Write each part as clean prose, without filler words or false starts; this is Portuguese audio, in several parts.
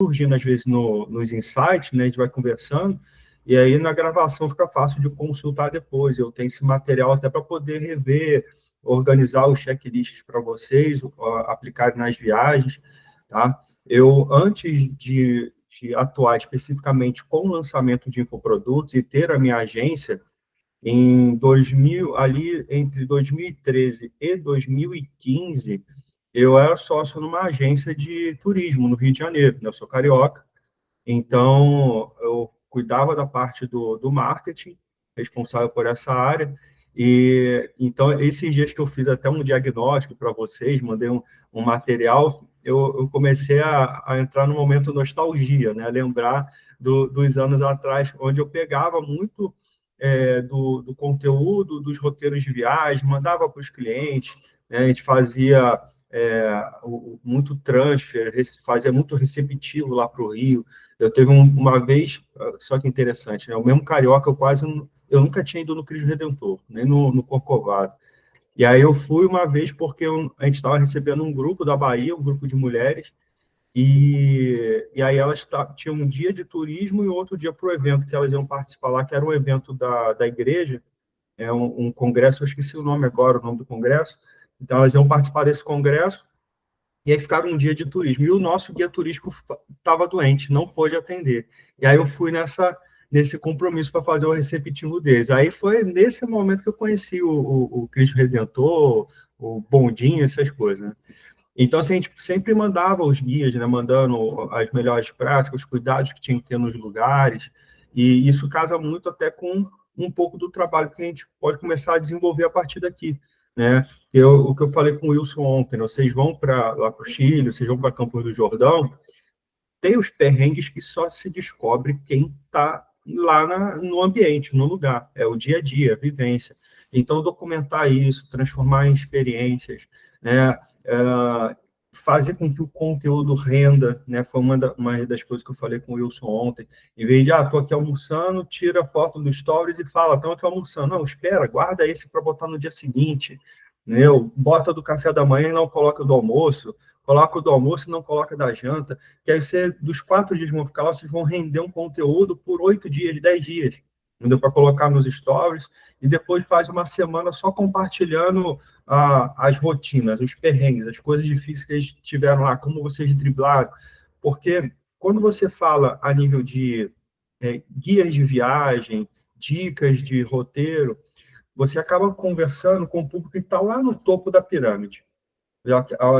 surgindo às vezes nos insights, né? A gente vai conversando, e aí na gravação fica fácil de consultar depois. Eu tenho esse material até para poder rever, organizar os checklists para vocês, aplicar nas viagens, tá? Eu, antes de atuar especificamente com o lançamento de infoprodutos e ter a minha agência, em 2000, ali entre 2013 e 2015, eu era sócio numa agência de turismo no Rio de Janeiro, né? Eu sou carioca, então eu cuidava da parte do marketing, responsável por essa área, e então esses dias que eu fiz até um diagnóstico para vocês, mandei um material, eu comecei a entrar no momento nostalgia, né? Lembrar dos anos atrás, onde eu pegava muito do conteúdo, dos roteiros de viagem, mandava para os clientes, né? A gente fazia muito transfer, fazia muito receptivo lá para o Rio. Eu teve uma vez, só que interessante, né? O mesmo carioca, eu nunca tinha ido no Cristo Redentor, nem no Corcovado. E aí eu fui uma vez porque a gente estava recebendo um grupo da Bahia, um grupo de mulheres, e aí elas tinham um dia de turismo e outro dia para o evento que elas iam participar lá, que era um evento da igreja, um congresso, eu esqueci o nome agora, o nome do congresso. Então elas iam participar desse congresso, e aí ficaram um dia de turismo. E o nosso guia turístico estava doente, não pôde atender. E aí eu fui nesse compromisso para fazer o receptivo deles. Aí foi nesse momento que eu conheci o Cristo Redentor, o Bondinho, essas coisas, né? Então, assim, a gente sempre mandava os guias, né, mandando as melhores práticas, os cuidados que tinha que ter nos lugares, e isso casa muito até com um pouco do trabalho que a gente pode começar a desenvolver a partir daqui, né? O que eu falei com o Wilson ontem, né? Vocês vão lá para o Chile, vocês vão para Campos do Jordão, tem os perrengues que só se descobre quem está lá no ambiente, no lugar, é o dia a dia, a vivência. Então, documentar isso, transformar em experiências, né? Fazer com que o conteúdo renda, né? Foi uma das coisas que eu falei com o Wilson ontem. Em vez de, estou aqui almoçando, tira a foto do Stories e fala, estou aqui almoçando. Não, espera, guarda esse para botar no dia seguinte. Né? Bota do café da manhã e não coloca do almoço. Coloca o do almoço e não coloca da janta. Que aí dos 4 dias que vão ficar lá, vocês vão render um conteúdo por 8 dias, 10 dias. Entendeu? Para colocar nos stories. E depois faz uma semana só compartilhando as rotinas, os perrengues, as coisas difíceis que eles tiveram lá, como vocês driblaram. Porque quando você fala a nível de guias de viagem, dicas de roteiro, você acaba conversando com o público que está lá no topo da pirâmide.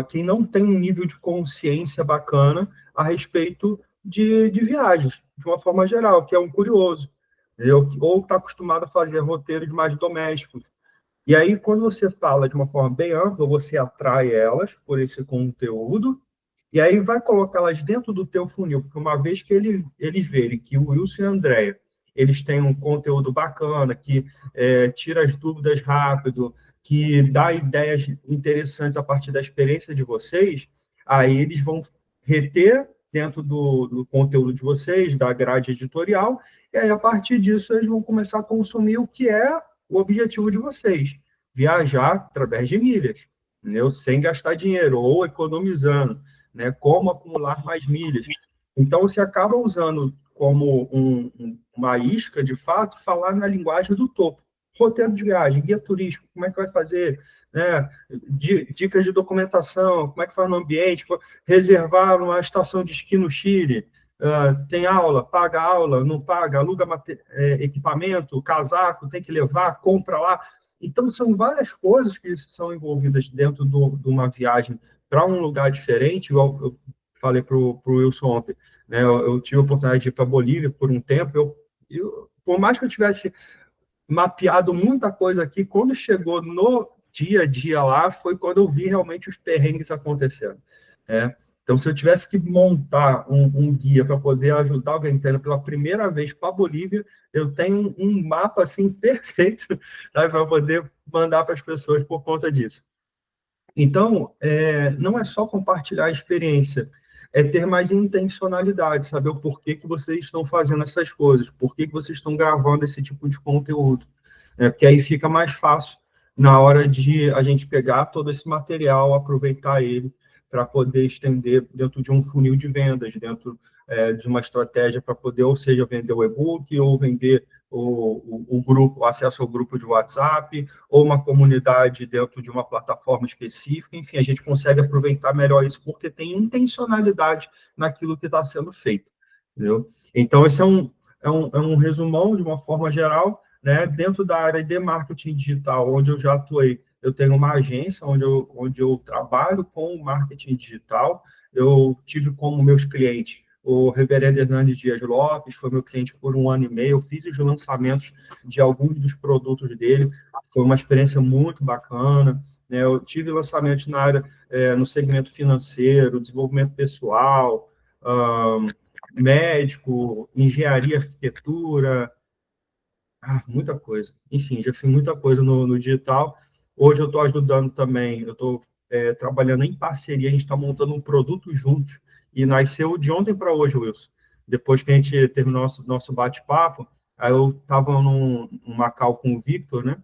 Quem não tem um nível de consciência bacana a respeito de viagens, de uma forma geral, que é um curioso, entendeu? Ou está acostumado a fazer roteiros mais domésticos. E aí, quando você fala de uma forma bem ampla, você atrai elas por esse conteúdo, e aí vai colocá-las dentro do teu funil, porque uma vez que eles verem que o Wilson e a Andrea, eles têm um conteúdo bacana, que tira as dúvidas rápido, que dá ideias interessantes a partir da experiência de vocês, aí eles vão reter dentro do conteúdo de vocês, da grade editorial, e aí, a partir disso, eles vão começar a consumir o que é o objetivo de vocês, viajar através de milhas, entendeu? Sem gastar dinheiro, ou economizando, né? Como acumular mais milhas. Então, você acaba usando como uma isca, de fato, falar na linguagem do topo. Roteiro de viagem, guia turístico, como é que vai fazer, né? Dicas de documentação, como é que faz no ambiente, reservar uma estação de esqui no Chile, tem aula, paga aula, não paga, aluga equipamento, casaco, tem que levar, compra lá. Então, são várias coisas que são envolvidas dentro de uma viagem para um lugar diferente, igual eu falei para o Wilson ontem, né? Eu tive a oportunidade de ir para a Bolívia por um tempo, por mais que eu tivesse mapeado muita coisa aqui, quando chegou no dia a dia lá, foi quando eu vi realmente os perrengues acontecendo, né? Então, se eu tivesse que montar um guia para poder ajudar alguém que está indo pela primeira vez para a Bolívia, eu tenho um mapa assim perfeito, tá, para poder mandar para as pessoas por conta disso. Então, não é só compartilhar a experiência, é ter mais intencionalidade, saber o porquê que vocês estão fazendo essas coisas, por que vocês estão gravando esse tipo de conteúdo. Porque aí fica mais fácil na hora de a gente pegar todo esse material, aproveitar ele para poder estender dentro de um funil de vendas, dentro de uma estratégia para poder, ou seja, vender o e-book, ou vender o grupo, o acesso ao grupo de WhatsApp, ou uma comunidade dentro de uma plataforma específica. Enfim, a gente consegue aproveitar melhor isso porque tem intencionalidade naquilo que está sendo feito, entendeu? Então, esse é um resumão, de uma forma geral, né? Dentro da área de marketing digital, onde eu já atuei, eu tenho uma agência onde eu trabalho com marketing digital. Eu tive como meus clientes o reverendo Hernandes Dias Lopes, foi meu cliente por 1 ano e meio. Eu fiz os lançamentos de alguns dos produtos dele, foi uma experiência muito bacana, né? Eu tive lançamentos na área, no segmento financeiro, desenvolvimento pessoal, médico, engenharia, arquitetura, muita coisa. Enfim, já fiz muita coisa no digital. Hoje eu estou ajudando também, eu estou trabalhando em parceria, a gente está montando um produto juntos, e nasceu de ontem para hoje, Wilson. Depois que a gente terminou nosso bate-papo, aí eu estava num Macau com o Victor, né,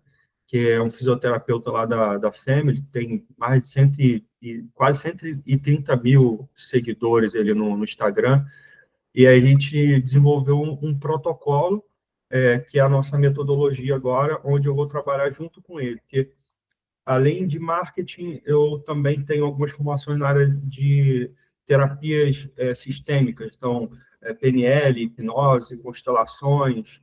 que é um fisioterapeuta lá da Family, tem mais de quase 130 mil seguidores ele no Instagram, e aí a gente desenvolveu um protocolo, que é a nossa metodologia agora, onde eu vou trabalhar junto com ele, porque além de marketing, eu também tenho algumas formações na área de terapias sistêmicas, então, PNL, hipnose, constelações,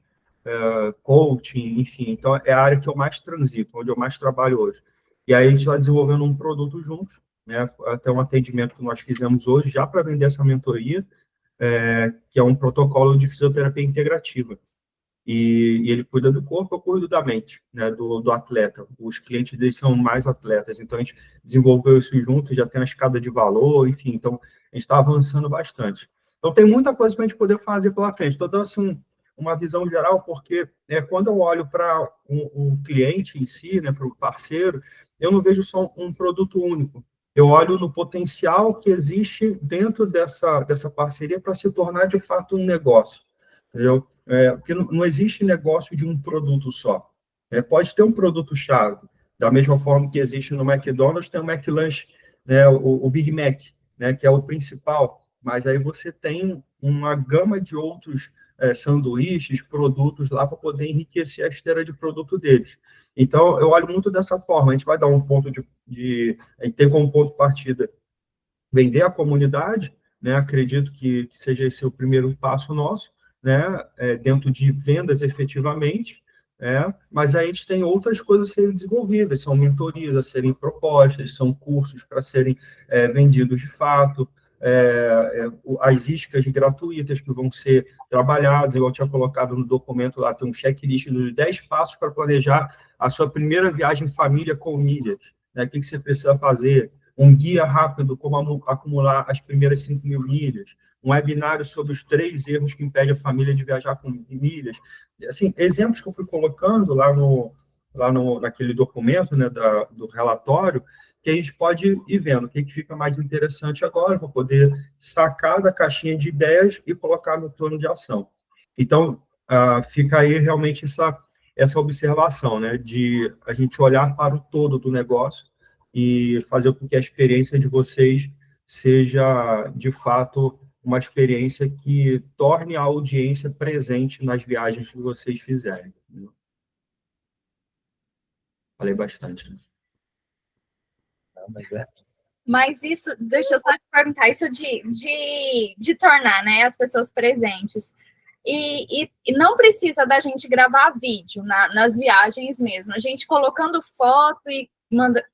coaching, enfim. Então, é a área que eu mais transito, onde eu mais trabalho hoje. E aí a gente está desenvolvendo um produto juntos, né? Até um atendimento que nós fizemos hoje, já para vender essa mentoria, que é um protocolo de fisioterapia integrativa. E ele cuida do corpo, eu cuido da mente, né, do atleta. Os clientes deles são mais atletas, então a gente desenvolveu isso junto, já tem uma escada de valor, enfim, então a gente está avançando bastante. Então tem muita coisa para a gente poder fazer pela frente. Estou dando assim, uma visão geral, porque quando eu olho para o cliente em si, né, para o parceiro, eu não vejo só um produto único. Eu olho no potencial que existe dentro dessa parceria para se tornar, de fato, um negócio, entendeu? Porque não existe negócio de um produto só. Pode ter um produto-chave, da mesma forma que existe no McDonald's, tem o McLanche, né, o Big Mac, né, que é o principal, mas aí você tem uma gama de outros sanduíches, produtos lá para poder enriquecer a esteira de produto deles. Então, eu olho muito dessa forma. A gente vai dar um ponto a gente tem como ponto de partida vender a comunidade, né? Acredito que seja esse o primeiro passo nosso, né? Dentro de vendas efetivamente, mas aí a gente tem outras coisas a serem desenvolvidas, são mentorias a serem propostas, são cursos para serem vendidos de fato, as iscas gratuitas que vão ser trabalhadas, igual eu tinha colocado no documento lá, tem um checklist dos 10 passos para planejar a sua primeira viagem família com milhas, né? O que você precisa fazer? Um guia rápido como acumular as primeiras 5.000 milhas, um webinário sobre os 3 erros que impedem a família de viajar com milhas. Assim, exemplos que eu fui colocando naquele documento, né, do relatório, que a gente pode ir vendo o que fica mais interessante agora, para poder sacar da caixinha de ideias e colocar no plano de ação. Então, fica aí realmente essa observação, né, de a gente olhar para o todo do negócio e fazer com que a experiência de vocês seja, de fato, uma experiência que torne a audiência presente nas viagens que vocês fizerem. Falei bastante, né? Não, mas isso, deixa eu só te perguntar, isso de tornar, né, as pessoas presentes. E não precisa da gente gravar vídeo nas viagens mesmo. A gente colocando foto e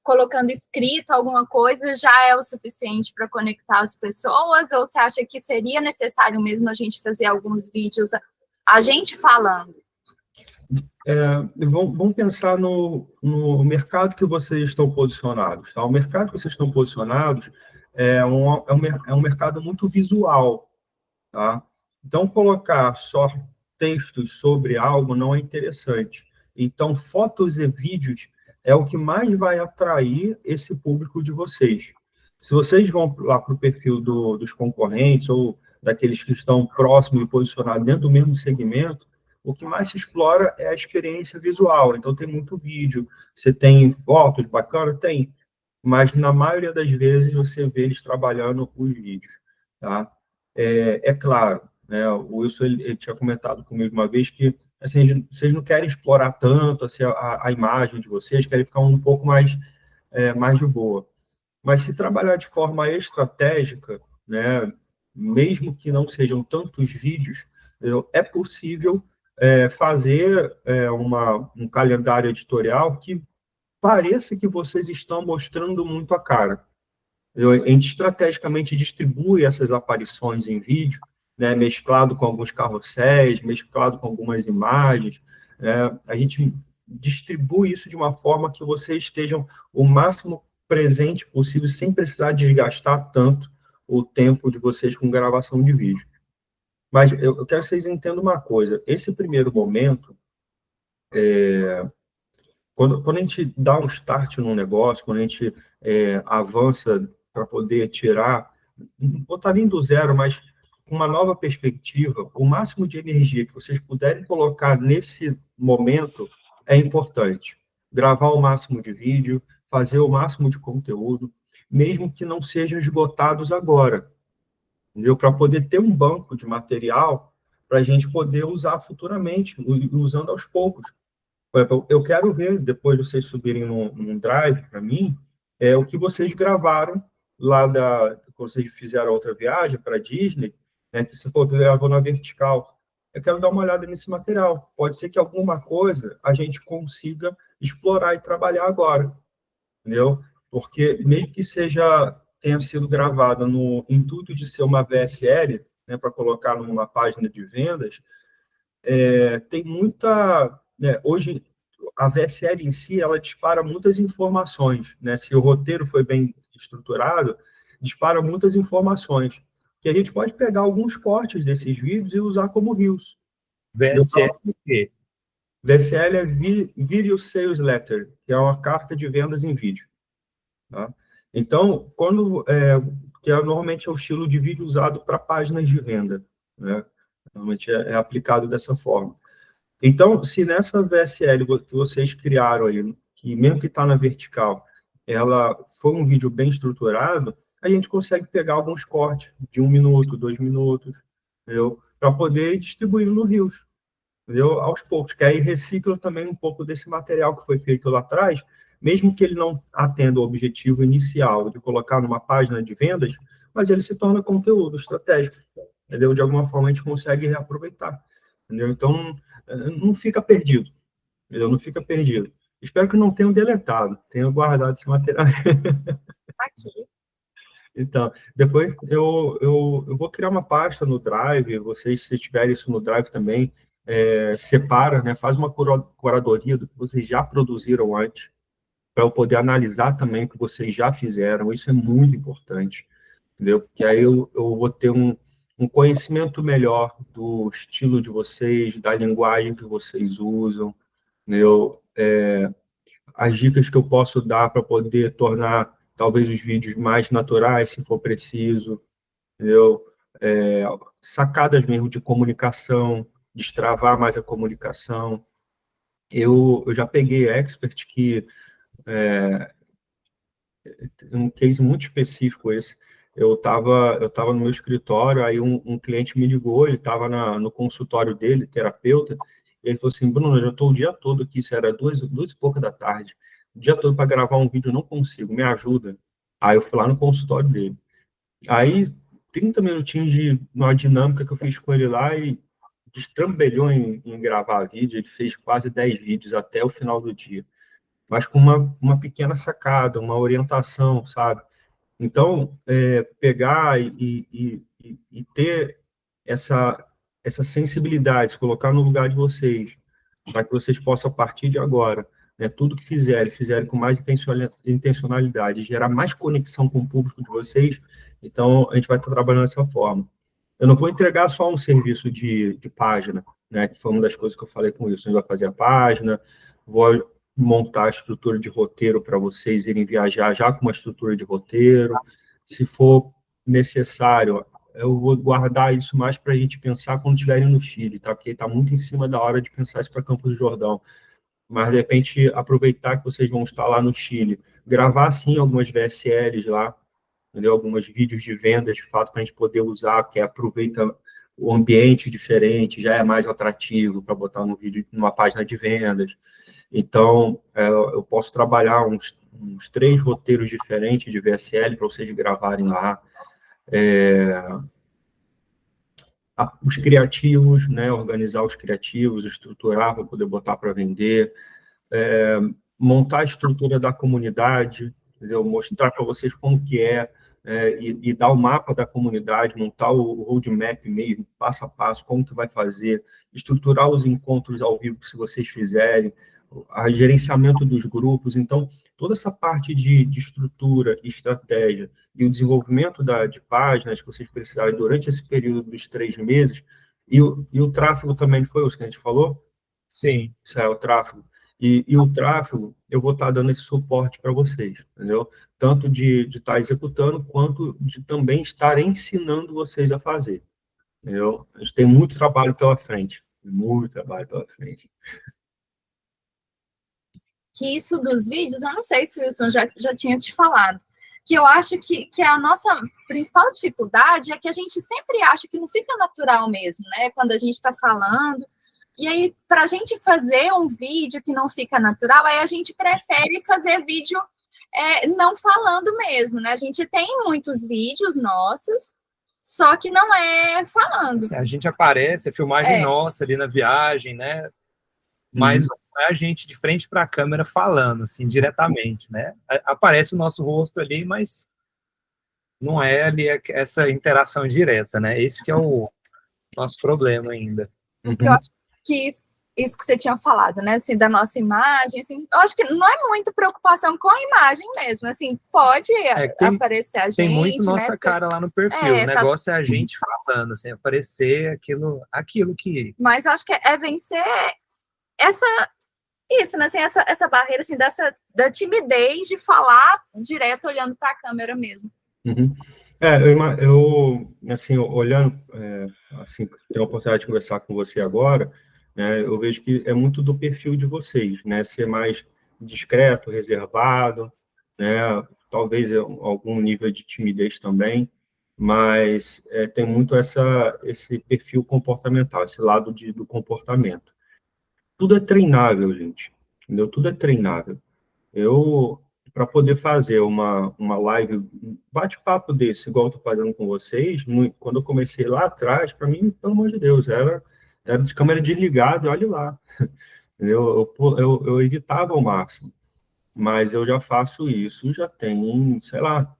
colocando escrito alguma coisa já é o suficiente para conectar as pessoas? Ou você acha que seria necessário mesmo a gente fazer alguns vídeos, a gente falando? Vamos pensar no mercado que vocês estão posicionados. Tá? O mercado que vocês estão posicionados é um mercado muito visual. Tá? Então, colocar só textos sobre algo não é interessante. Então, fotos e vídeos é o que mais vai atrair esse público de vocês. Se vocês vão lá para o perfil dos concorrentes ou daqueles que estão próximos e posicionados dentro do mesmo segmento, o que mais se explora é a experiência visual. Então, tem muito vídeo. Você tem fotos bacanas? Tem. mas na maioria das vezes você vê eles trabalhando os vídeos, tá? É claro, né, o Wilson ele tinha comentado comigo uma vez que assim, vocês não querem explorar tanto assim, a imagem de vocês, querem ficar um pouco mais de boa. Mas se trabalhar de forma estratégica, né, mesmo que não sejam tantos vídeos, é possível fazer um calendário editorial que pareça que vocês estão mostrando muito a cara. A gente estrategicamente distribui essas aparições em vídeo, né, mesclado com alguns carrosséis, mesclado com algumas imagens. A gente distribui isso de uma forma que vocês estejam o máximo presente possível, sem precisar desgastar tanto o tempo de vocês com gravação de vídeo. Mas eu quero que vocês entendam uma coisa: esse primeiro momento, quando a gente dá um start num negócio, quando a gente avança para poder tirar, não botar nem do zero, mas com uma nova perspectiva, o máximo de energia que vocês puderem colocar nesse momento é importante. Gravar o máximo de vídeo, fazer o máximo de conteúdo, mesmo que não sejam esgotados agora, entendeu? Para poder ter um banco de material para a gente poder usar futuramente, usando aos poucos. Por exemplo, eu quero ver, depois de vocês subirem num drive para mim, o que vocês gravaram lá quando vocês fizeram outra viagem para a Disney, né, que você falou que gravou na vertical. Eu quero dar uma olhada nesse material. Pode ser que alguma coisa a gente consiga explorar e trabalhar agora, entendeu? Porque mesmo que tenha sido gravada no intuito de ser uma VSL, né, para colocar numa página de vendas, tem muita, né, hoje a VSL em si, ela dispara muitas informações, né? Se o roteiro foi bem estruturado, dispara muitas informações, que a gente pode pegar alguns cortes desses vídeos e usar como reels. VSL o quê? VSL é Video Sales Letter, que é uma carta de vendas em vídeo. Tá? Então, que normalmente é o estilo de vídeo usado para páginas de venda, né? Normalmente é aplicado dessa forma. Então, se nessa VSL que vocês criaram aí, que mesmo que está na vertical, ela foi um vídeo bem estruturado, a gente consegue pegar alguns cortes de 1 minuto, 2 minutos, entendeu? Para poder ir distribuindo no Reels, entendeu? Aos poucos, que aí recicla também um pouco desse material que foi feito lá atrás, mesmo que ele não atenda o objetivo inicial de colocar numa página de vendas, mas ele se torna conteúdo estratégico, entendeu? De alguma forma a gente consegue reaproveitar, entendeu? Então, não fica perdido, entendeu? Não fica perdido. Espero que não tenham deletado, tenham guardado esse material. Aqui. Então, depois eu vou criar uma pasta no Drive, vocês, se tiverem isso no Drive também, separa, né, faz uma curadoria do que vocês já produziram antes, para eu poder analisar também o que vocês já fizeram, isso é muito importante, entendeu? Porque aí eu vou ter um conhecimento melhor do estilo de vocês, da linguagem que vocês usam, entendeu? As dicas que eu posso dar para poder tornar, talvez, os vídeos mais naturais, se for preciso, entendeu? Sacadas mesmo de comunicação, destravar mais a comunicação. Eu já peguei expert que um case muito específico esse. Eu tava no meu escritório, aí um cliente me ligou, ele estava no consultório dele, terapeuta, e ele falou assim: Bruno, eu já estou o dia todo aqui, isso era duas e pouca da tarde, o dia todo para gravar um vídeo, eu não consigo, me ajuda. Aí eu fui lá no consultório dele. Aí, 30 minutinhos de uma dinâmica que eu fiz com ele lá e destrambelhou em gravar vídeo, ele fez quase 10 vídeos até o final do dia, mas com uma pequena sacada, uma orientação, sabe? Então, pegar e ter essa sensibilidade, se colocar no lugar de vocês, para que vocês possam, a partir de agora, né, tudo que fizerem com mais intencionalidade, gerar mais conexão com o público de vocês, então a gente vai estar trabalhando dessa forma. Eu não vou entregar só um serviço de página, né, que foi uma das coisas que eu falei com isso. A gente vai fazer a página, vou montar a estrutura de roteiro para vocês irem viajar já com uma estrutura de roteiro. Se for necessário, eu vou guardar isso mais para a gente pensar quando estiverem no Chile, tá? Porque está muito em cima da hora de pensar isso para Campos do Jordão. Mas, de repente, aproveitar que vocês vão estar lá no Chile gravar, sim, algumas VSLs lá, entendeu? Alguns vídeos de vendas, de fato, para a gente poder usar, que aproveita o ambiente diferente, já é mais atrativo para botar no vídeo, numa página de vendas. Então, eu posso trabalhar uns 3 roteiros diferentes de VSL para vocês gravarem lá. Os criativos, né? Organizar os criativos, estruturar para poder botar para vender, montar a estrutura da comunidade, entendeu? Mostrar para vocês como que e dar o mapa da comunidade, montar o roadmap mesmo, passo a passo, como que vai fazer, estruturar os encontros ao vivo, se vocês fizerem, o gerenciamento dos grupos. Então, toda essa parte de estrutura, estratégia e o desenvolvimento de páginas que vocês precisarem durante esse período dos 3 meses, e o tráfego também foi o que a gente falou? Sim. Isso é o tráfego. E o tráfego, eu vou estar dando esse suporte para vocês, entendeu? Tanto de estar executando, quanto de também estar ensinando vocês a fazer, entendeu? A gente tem muito trabalho pela frente, muito trabalho pela frente. Que isso dos vídeos, eu não sei se o Wilson já tinha te falado, que eu acho que a nossa principal dificuldade é que a gente sempre acha que não fica natural mesmo, né? Quando a gente está falando. E aí, para a gente fazer um vídeo que não fica natural, aí a gente prefere fazer vídeo não falando mesmo, né? A gente tem muitos vídeos nossos, só que não é falando. A gente aparece, a filmagem nossa ali na viagem, né? Mas não é a gente de frente para a câmera falando, assim, diretamente, né? Aparece o nosso rosto ali, mas não é ali essa interação direta, né? Esse que é o nosso problema ainda. Eu acho que isso que você tinha falado, né, assim, da nossa imagem, assim, eu acho que não é muito preocupação com a imagem mesmo, assim, pode aparecer a gente, tem muito nossa né, cara lá no perfil, o negócio é a gente falando, assim, aparecer aquilo que... Mas eu acho que é vencer isso, né, assim, essa barreira, assim, da timidez de falar direto olhando para a câmera mesmo. Eu assim, olhando, assim, tenho a oportunidade de conversar com você agora, né, eu vejo que é muito do perfil de vocês, né, ser mais discreto, reservado, né, talvez algum nível de timidez também, mas tem muito esse perfil comportamental, esse lado do comportamento. Tudo é treinável, gente, entendeu? Tudo é treinável. Para poder fazer uma live, um bate-papo desse, igual eu estou fazendo com vocês, quando eu comecei lá atrás, para mim, pelo amor de Deus, era de câmera desligada, olha lá. Eu evitava ao máximo, mas eu já faço isso, já tem, sei lá,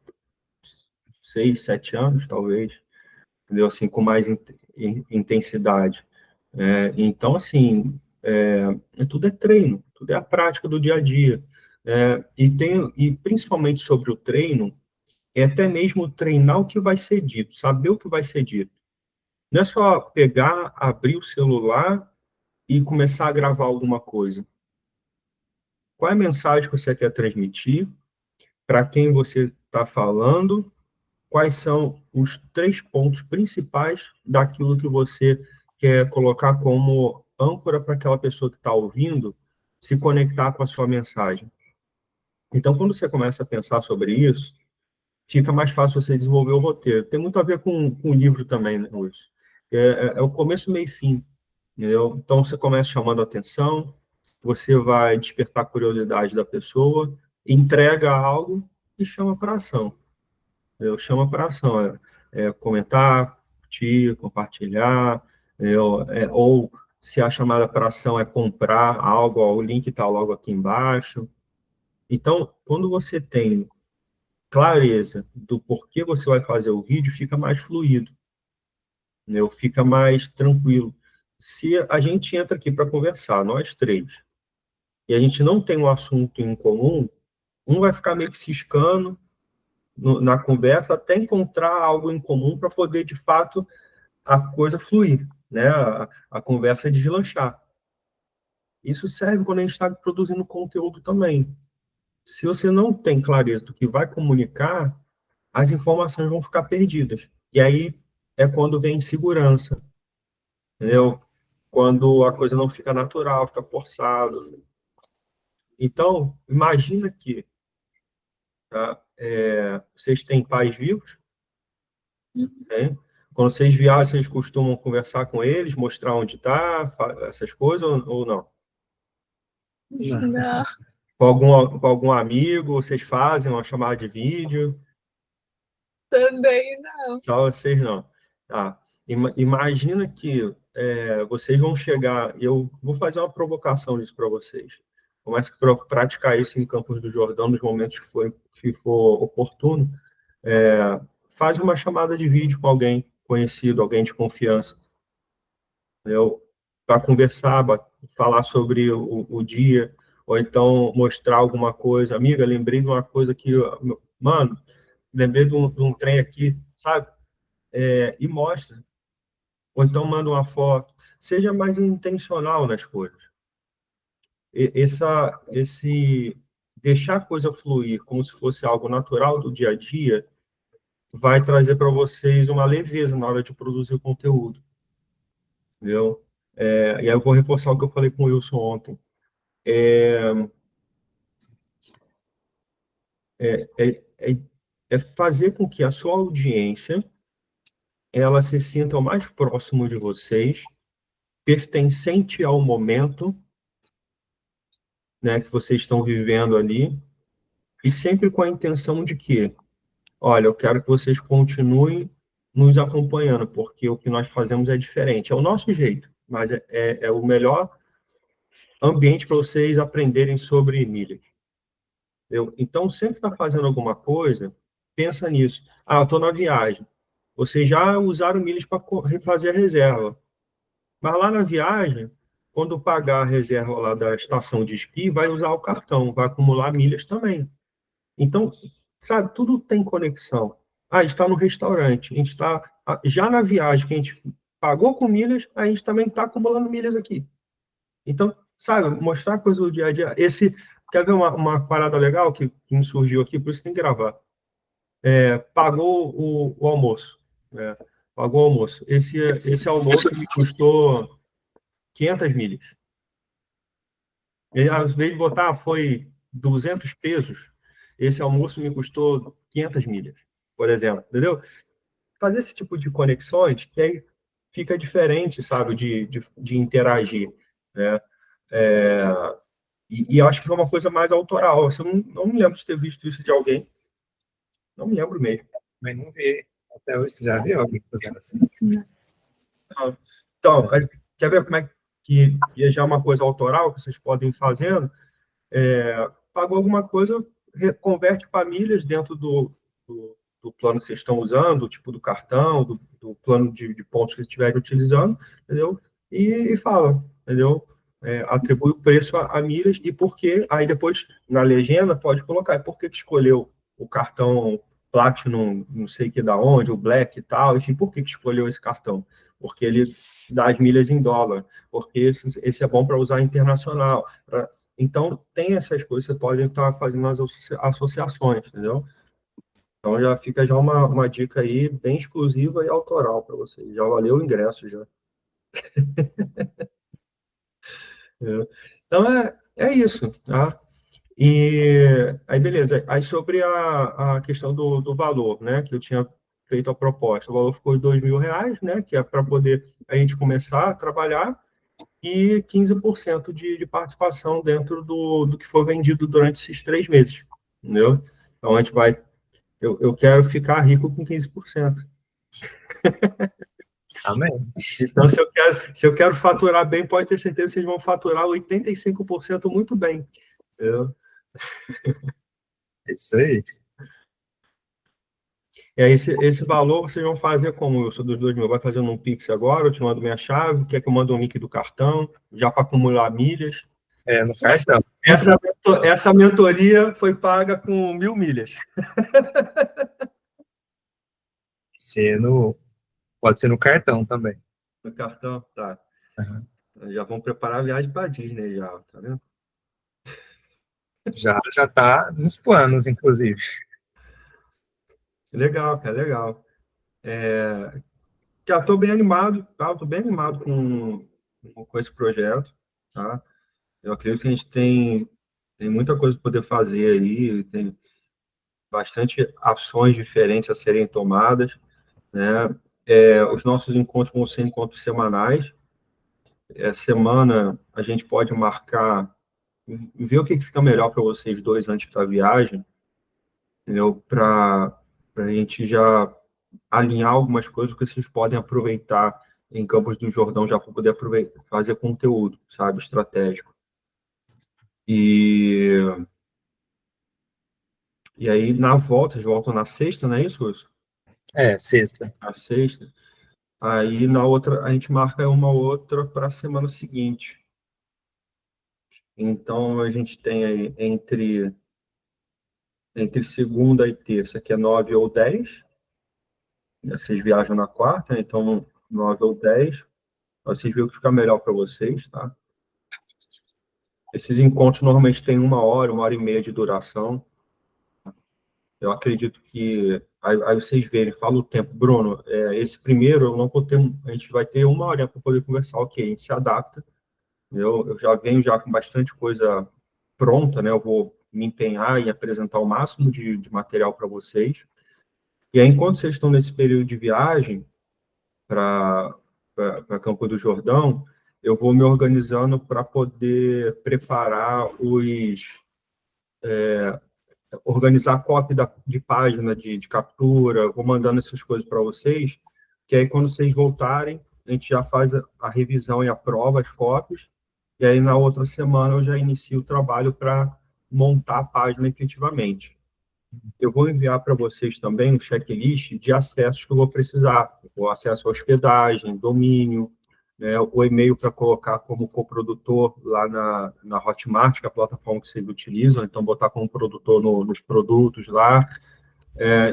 6, 7 anos, talvez, entendeu? Assim, com mais intensidade. Então, assim, tudo é treino, tudo é a prática do dia a dia. E principalmente sobre o treino, é até mesmo treinar o que vai ser dito, saber o que vai ser dito. Não é só pegar, abrir o celular e começar a gravar alguma coisa. Qual é a mensagem que você quer transmitir? Para quem você está falando? Quais são os 3 pontos principais daquilo que você quer colocar como âncora para aquela pessoa que está ouvindo se conectar com a sua mensagem? Então, quando você começa a pensar sobre isso, fica mais fácil você desenvolver o roteiro. Tem muito a ver com o livro também, né, Luiz? É o começo, meio e fim, entendeu? Então, você começa chamando a atenção, você vai despertar a curiosidade da pessoa, entrega algo e chama para ação. Eu chamo para ação, comentar, curtir, compartilhar, ou se a chamada para ação é comprar algo, ó, o link está logo aqui embaixo. Então, quando você tem clareza do porquê você vai fazer o vídeo, fica mais fluido, né? Fica mais tranquilo. Se a gente entra aqui para conversar, nós 3, e a gente não tem um assunto em comum, um vai ficar meio que ciscando na conversa até encontrar algo em comum para poder, de fato, a coisa fluir, né? A conversa deslanchar. Isso serve quando a gente está produzindo conteúdo também. Se você não tem clareza do que vai comunicar, as informações vão ficar perdidas. E aí é quando vem insegurança, entendeu? Quando a coisa não fica natural, fica forçado. Então, imagina que tá? Vocês têm pais vivos? Tem? Quando vocês viajam, vocês costumam conversar com eles, mostrar onde está, essas coisas, ou não? Não. Com algum amigo, vocês fazem uma chamada de vídeo? Também não. Só vocês não. Tá. Imagina que vocês vão chegar, eu vou fazer uma provocação disso para vocês. Comece a praticar isso em Campos do Jordão, nos momentos que for oportuno. Faz uma chamada de vídeo com alguém conhecido, alguém de confiança, para conversar, falar sobre o dia, ou então mostrar alguma coisa. Amiga, lembrei de uma coisa que, mano, lembrei de um trem aqui, sabe? E mostra. Ou então manda uma foto. Seja mais intencional nas coisas. Esse deixar a coisa fluir como se fosse algo natural do dia a dia vai trazer para vocês uma leveza na hora de produzir o conteúdo. Entendeu? E aí eu vou reforçar o que eu falei com o Wilson ontem. É fazer com que a sua audiência ela se sinta mais próximo de vocês, pertencente ao momento, né, que vocês estão vivendo ali, e sempre com a intenção de que, olha, eu quero que vocês continuem nos acompanhando, porque o que nós fazemos é diferente. É o nosso jeito, mas é o melhor ambiente para vocês aprenderem sobre milhas. Então, sempre está fazendo alguma coisa, pensa nisso. Eu estou na viagem. Vocês já usaram milhas para fazer a reserva. Mas lá na viagem, quando pagar a reserva lá da estação de esqui, vai usar o cartão, vai acumular milhas também. Então, sabe, tudo tem conexão. A gente está no restaurante, a gente está já na viagem que a gente pagou com milhas, a gente também está acumulando milhas aqui. Então, sabe, mostrar coisa do dia a dia. Quer ver uma parada legal que me surgiu aqui, por isso tem que gravar. Pagou o almoço. Pagou o almoço. Esse almoço me custou 500 milhas. E, às vezes, botar foi 200 pesos. Esse almoço me custou 500 milhas, por exemplo. Entendeu? Fazer esse tipo de conexões, que aí fica diferente, sabe, de interagir. Né? E acho que é uma coisa mais autoral. Eu não me lembro de ter visto isso de alguém. Não me lembro mesmo. Mas não vi. Até hoje você já viu alguém fazendo assim? Então, quer ver como é que já é uma coisa autoral que vocês podem ir fazendo? Pagou alguma coisa, converte para milhas dentro do plano que vocês estão usando, tipo do cartão, do plano de pontos que vocês estiverem utilizando, entendeu? E fala, entendeu? Atribui o preço a milhas e por que, aí depois na legenda pode colocar por que escolheu o cartão Platinum, não sei que da onde, o Black e tal, enfim, por que escolheu esse cartão? Porque ele dá as milhas em dólar, porque esse é bom para usar internacional. Então, tem essas coisas, você pode estar fazendo as associações, entendeu? Então, já fica já uma dica aí bem exclusiva e autoral para vocês. Já valeu o ingresso, já. Então, é isso, tá? E aí, beleza. Aí, sobre a questão do valor, né? Que eu tinha feito a proposta. O valor ficou de R$ 2.000, né? Que é para poder a gente começar a trabalhar e 15% de participação dentro do que for vendido durante esses 3 meses, entendeu? Então, a gente vai... Eu quero ficar rico com 15%. Amém. Então, se eu quero faturar bem, pode ter certeza que vocês vão faturar 85% muito bem. Entendeu? É isso aí. E aí, esse valor vocês vão fazer como, Wilson, dos 2.000? Vai fazer num Pix agora, eu te mando minha chave, quer que eu mande um link do cartão, já para acumular milhas? No cartão. Essa mentoria foi paga com 1.000 milhas. Pode ser no cartão também. No cartão, tá. Uhum. Já vão preparar a viagem para a Disney, já, tá vendo? Já está nos planos, inclusive. Legal, cara, legal. Já estou bem animado, tá? Estou bem animado com esse projeto, tá? Eu acredito que a gente tem muita coisa para poder fazer aí, bastante ações diferentes a serem tomadas, né? Os nossos encontros vão ser encontros semanais. Essa semana a gente pode marcar, ver o que fica melhor para vocês dois antes da viagem, entendeu? Para a gente já alinhar algumas coisas que vocês podem aproveitar em Campos do Jordão já para poder aproveitar, fazer conteúdo, sabe, estratégico. E aí, na volta, eles voltam na sexta, não é isso, Wilson? Sexta. Na sexta. Aí, na outra, a gente marca uma outra para a semana seguinte. Então, a gente tem aí entre segunda e terça, que é 9 ou 10. Vocês viajam na quarta, então 9 ou 10. Vocês viram que fica melhor para vocês, tá? Esses encontros normalmente têm 1 hora e meia de duração. Eu acredito que... Aí vocês verem, fala o tempo. Bruno, esse primeiro, eu não vou ter, a gente vai ter 1 hora para poder conversar. Ok, a gente se adapta. Eu já venho já com bastante coisa pronta, né? Eu vou me empenhar em apresentar o máximo de material para vocês. E aí, enquanto vocês estão nesse período de viagem para Campo do Jordão, eu vou me organizando para poder preparar organizar a cópia de página de captura, vou mandando essas coisas para vocês, que aí quando vocês voltarem, a gente já faz a revisão e aprova as cópias, e aí na outra semana eu já inicio o trabalho para montar a página efetivamente. Eu vou enviar para vocês também um checklist de acessos que eu vou precisar, o acesso à hospedagem, domínio, né, o e-mail para colocar como coprodutor lá na Hotmart, que é a plataforma que vocês utilizam, então botar como produtor nos produtos lá,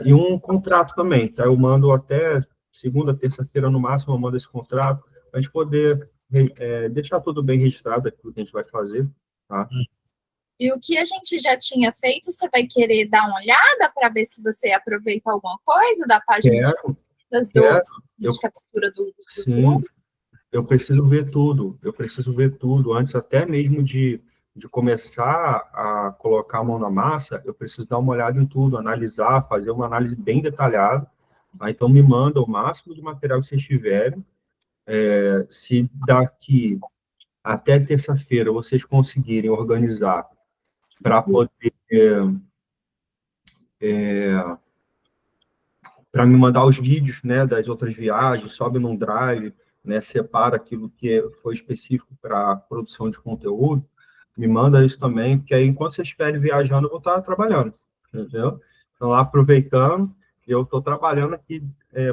e um contrato também, tá? Eu mando até segunda, terça-feira no máximo, eu mando esse contrato, para a gente poder deixar tudo bem registrado aquilo que a gente vai fazer, tá? E o que a gente já tinha feito, você vai querer dar uma olhada para ver se você aproveita alguma coisa da página de captura dos grupos? Eu preciso ver tudo. Antes até mesmo de começar a colocar a mão na massa, eu preciso dar uma olhada em tudo, analisar, fazer uma análise bem detalhada. Então, me manda o máximo de material que vocês tiverem. Se daqui até terça-feira vocês conseguirem organizar para poder... para me mandar os vídeos, né, das outras viagens, sobe num drive, né, separa aquilo que foi específico para a produção de conteúdo, me manda isso também, porque aí, enquanto vocês estiverem viajando, eu vou estar trabalhando, entendeu? Então, lá, aproveitando, eu estou trabalhando aqui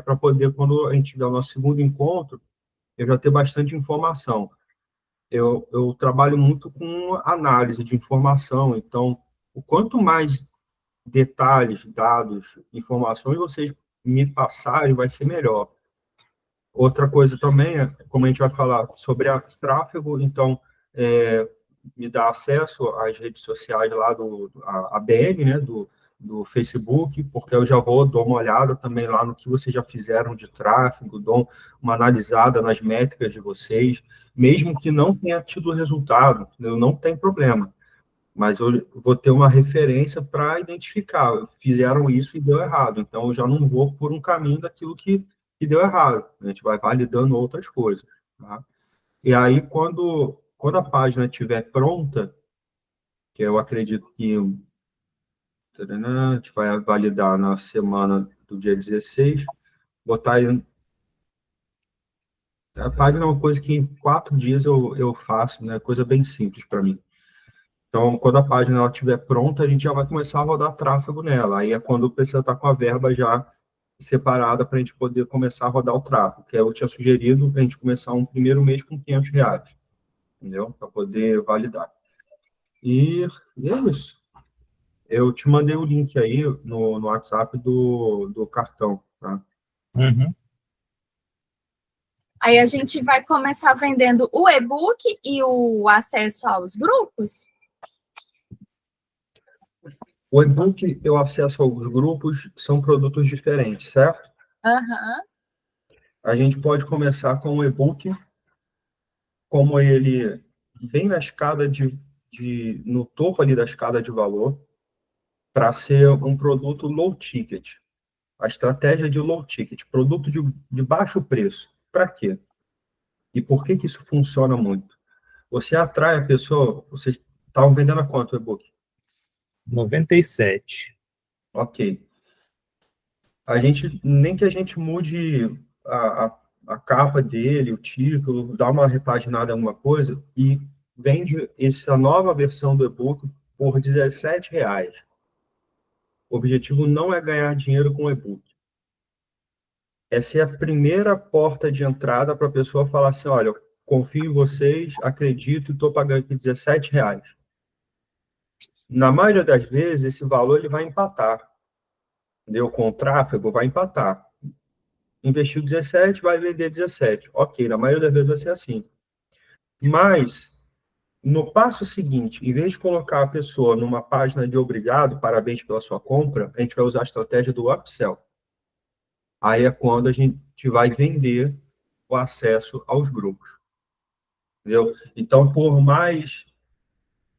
para poder, quando a gente tiver o nosso segundo encontro, eu já ter bastante informação. Eu trabalho muito com análise de informação, então, o quanto mais detalhes, dados, informações vocês me passarem, vai ser melhor. Outra coisa também, como a gente vai falar sobre tráfego, então, me dá acesso às redes sociais lá a BM, né, do Facebook, porque eu já dou uma olhada também lá no que vocês já fizeram de tráfego, dou uma analisada nas métricas de vocês, mesmo que não tenha tido resultado, não tem problema, mas eu vou ter uma referência para identificar, fizeram isso e deu errado, então eu já não vou por um caminho daquilo que deu errado, a gente vai validando outras coisas, tá? E aí, quando a página estiver pronta, que eu acredito que a gente vai validar na semana do dia 16, botar aí... A página é uma coisa que em 4 dias eu faço, né? Coisa bem simples para mim. Então, quando a página estiver pronta, a gente já vai começar a rodar tráfego nela. Aí é quando precisa estar com a verba já separada para a gente poder começar a rodar o tráfego, que eu tinha sugerido a gente começar um primeiro mês com R$500, entendeu? Para poder validar. E é isso. Eu te mandei o link aí no WhatsApp do cartão, tá? Uhum. Aí a gente vai começar vendendo o e-book e o acesso aos grupos? O e-book e o acesso aos grupos são produtos diferentes, certo? Uhum. A gente pode começar com o e-book, como ele bem na escada no topo ali da escada de valor. para ser um produto low ticket. A estratégia de low ticket, produto de baixo preço. Para quê? E por que isso funciona muito? Você atrai a pessoa, vocês estavam vendendo a quanto o e-book? 97. Ok. Nem que a gente mude a capa dele, o título, dá uma repaginada em alguma coisa e vende essa nova versão do e-book por R$17. O objetivo não é ganhar dinheiro com o e-book. Essa é a primeira porta de entrada para a pessoa falar assim, olha, eu confio em vocês, acredito e estou pagando aqui R$17. Na maioria das vezes, esse valor ele vai empatar. Entendeu? Com o tráfego, vai empatar. Investiu 17, vai vender 17. Ok, na maioria das vezes vai ser assim. Mas, no passo seguinte, em vez de colocar a pessoa numa página de obrigado, parabéns pela sua compra, a gente vai usar a estratégia do upsell. Aí é quando a gente vai vender o acesso aos grupos. Entendeu? Então, por mais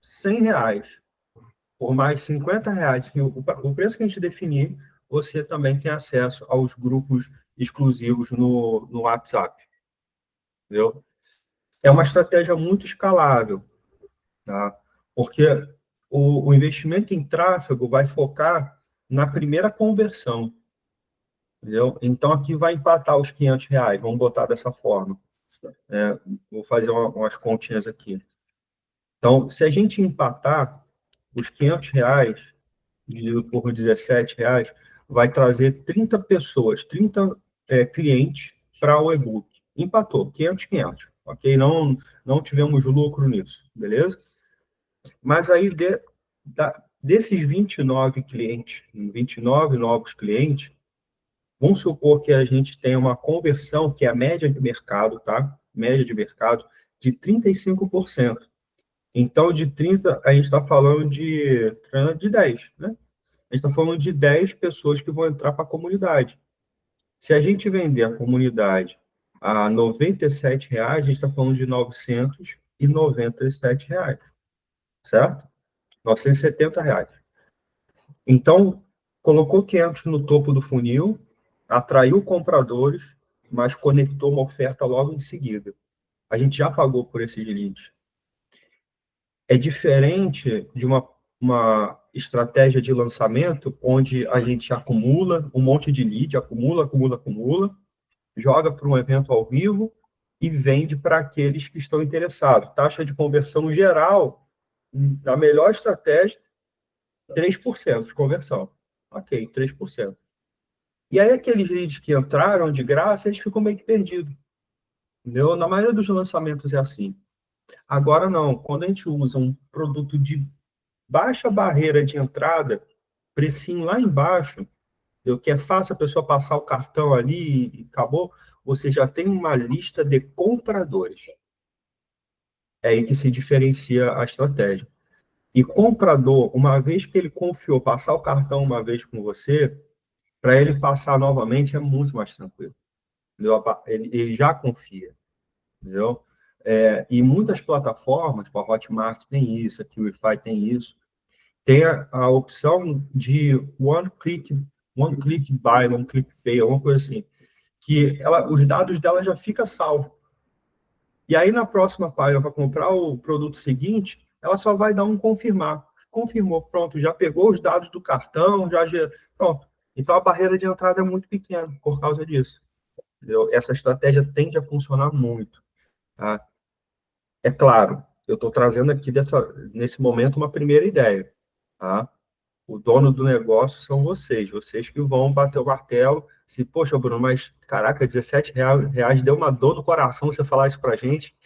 R$100, por mais R$50, o preço que a gente definir, você também tem acesso aos grupos exclusivos no WhatsApp. Entendeu? É uma estratégia muito escalável, tá? Porque o investimento em tráfego vai focar na primeira conversão. Entendeu? Então, aqui vai empatar os R$500, vamos botar dessa forma. Vou fazer umas continhas aqui. Então, se a gente empatar os R$500 dividido por R$17, vai trazer 30 pessoas, 30 clientes para o e-book. Empatou, 500, ok? Não tivemos lucro nisso, beleza? Mas aí, desses 29 clientes, 29 novos clientes, vamos supor que a gente tem uma conversão, que é a média de mercado, tá? Média de mercado, de 35%. Então, de 30, a gente está falando de 10, né? A gente está falando de 10 pessoas que vão entrar para a comunidade. Se a gente vender a comunidade a R$97, a gente está falando de R$997, certo? R$970. Então, colocou 500 no topo do funil, atraiu compradores, mas conectou uma oferta logo em seguida. A gente já pagou por esses leads. É diferente de uma estratégia de lançamento onde a gente acumula um monte de lead, acumula, joga para um evento ao vivo e vende para aqueles que estão interessados. Taxa de conversão geral, a melhor estratégia, 3% de conversão. Ok, 3%. E aí aqueles leads que entraram de graça, eles ficam meio que perdidos. Entendeu? Na maioria dos lançamentos é assim. Agora não, quando a gente usa um produto de baixa barreira de entrada, precinho lá embaixo, que é fácil a pessoa passar o cartão ali e acabou, você já tem uma lista de compradores. É aí que se diferencia a estratégia. E comprador, uma vez que ele confiou passar o cartão uma vez com você, para ele passar novamente é muito mais tranquilo. Entendeu? Ele já confia. Entendeu? E muitas plataformas, tipo a Hotmart tem isso, a QIFI tem isso, tem a opção de one click buy, one click pay, alguma coisa assim, que os dados dela já ficam salvos. E aí, na próxima página, para comprar o produto seguinte, ela só vai dar um confirmar. Confirmou, pronto, já pegou os dados do cartão, pronto. Então, a barreira de entrada é muito pequena por causa disso. Entendeu? Essa estratégia tende a funcionar muito. Tá? É claro, eu estou trazendo aqui, nesse momento, uma primeira ideia. Tá? O dono do negócio são vocês que vão bater o martelo. Se, poxa, Bruno, mas, caraca, R$17 deu uma dor no coração você falar isso pra gente.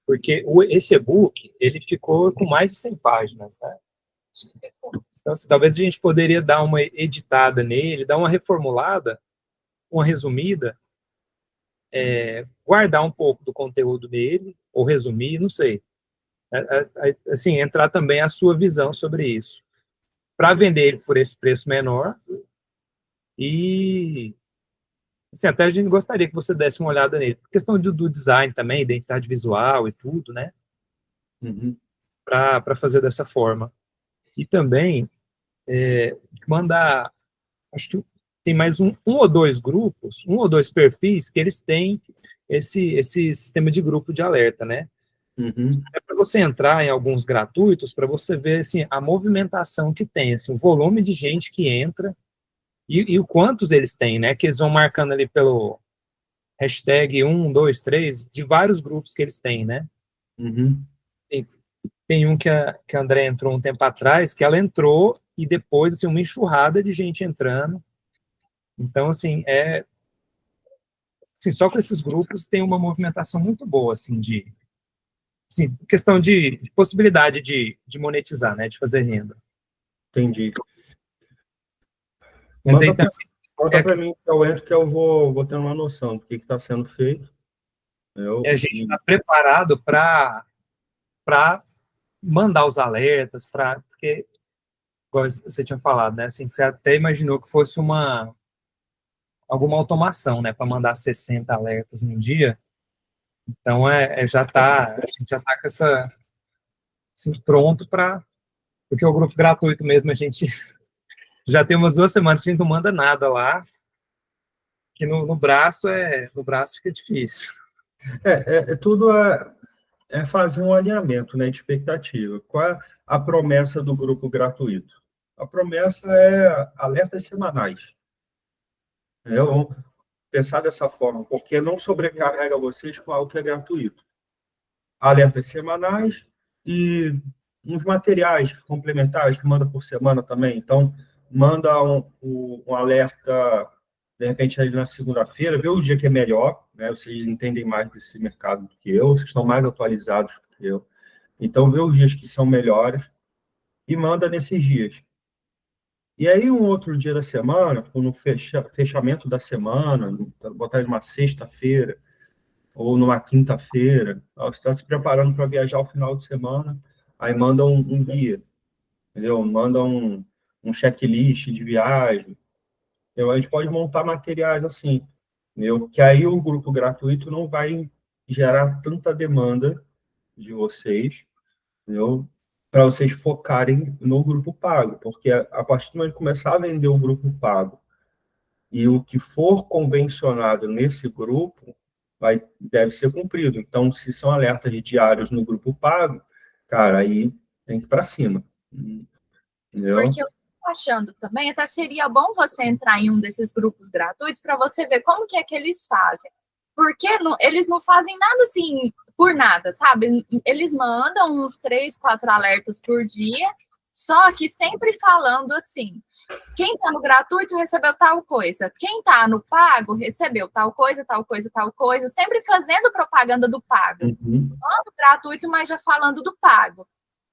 Porque esse e-book, ele ficou com mais de 100 páginas, né? Então, assim, talvez a gente poderia dar uma editada nele, dar uma reformulada, uma resumida, guardar um pouco do conteúdo dele, ou resumir, não sei. Assim, entrar também a sua visão sobre isso. Para vender ele por esse preço menor. E assim, até a gente gostaria que você desse uma olhada nele. Questão do design também, identidade visual e tudo, né? Uhum. para fazer dessa forma. E também mandar, acho que tem mais um ou dois grupos, um ou dois perfis que eles têm esse sistema de grupo de alerta, né? É para você entrar em alguns gratuitos, para você ver assim, a movimentação que tem, assim, o volume de gente que entra e o quantos eles têm, né? Que eles vão marcando ali pelo hashtag 1, 2, 3, de vários grupos que eles têm, né? Tem um que a André entrou um tempo atrás, que ela entrou e depois, assim, uma enxurrada de gente entrando. Então, assim, assim, só com esses grupos tem uma movimentação muito boa, assim, questão de possibilidade de monetizar, né, de fazer renda. Entendi. Mas aí conta para mim que eu entro, que eu vou ter uma noção do que está sendo feito. A gente está preparado para mandar os alertas, porque, igual você tinha falado, né, assim, que você até imaginou que fosse alguma automação, né, para mandar 60 alertas num dia. Então, a gente já está com essa, assim, pronto para... Porque o grupo gratuito mesmo, a gente já tem umas 2 semanas que a gente não manda nada lá, que no braço fica difícil. Tudo fazer um alinhamento, né, de expectativa. Qual é a promessa do grupo gratuito? A promessa é alertas semanais. Vamos pensar dessa forma, porque não sobrecarrega vocês com algo que é gratuito. Alertas semanais e uns materiais complementares que manda por semana também. Então, manda um alerta, de repente, aí na segunda-feira, vê o dia que é melhor, né? Vocês entendem mais desse mercado do que eu, vocês estão mais atualizados do que eu. Então, vê os dias que são melhores e manda nesses dias. E aí, um outro dia da semana, no fechamento da semana, botar numa sexta-feira ou numa quinta-feira, você está se preparando para viajar ao final de semana, aí manda um guia, entendeu? Manda um checklist de viagem. Então, a gente pode montar materiais assim, entendeu? Que aí o grupo gratuito não vai gerar tanta demanda de vocês, entendeu? Para vocês focarem no grupo pago, porque a partir do momento de começar a vender o grupo pago e o que for convencionado nesse grupo deve ser cumprido. Então, se são alertas diários no grupo pago, cara, aí tem que ir para cima. Entendeu? Porque eu tô achando também, até seria bom você entrar em um desses grupos gratuitos para você ver como que é que eles fazem. Porque eles não fazem nada assim por nada, sabe? Eles mandam uns 3, 4 alertas por dia, só que sempre falando assim: quem está no gratuito recebeu tal coisa, quem está no pago recebeu tal coisa, tal coisa, tal coisa, sempre fazendo propaganda do pago. Não do gratuito, mas já falando do pago.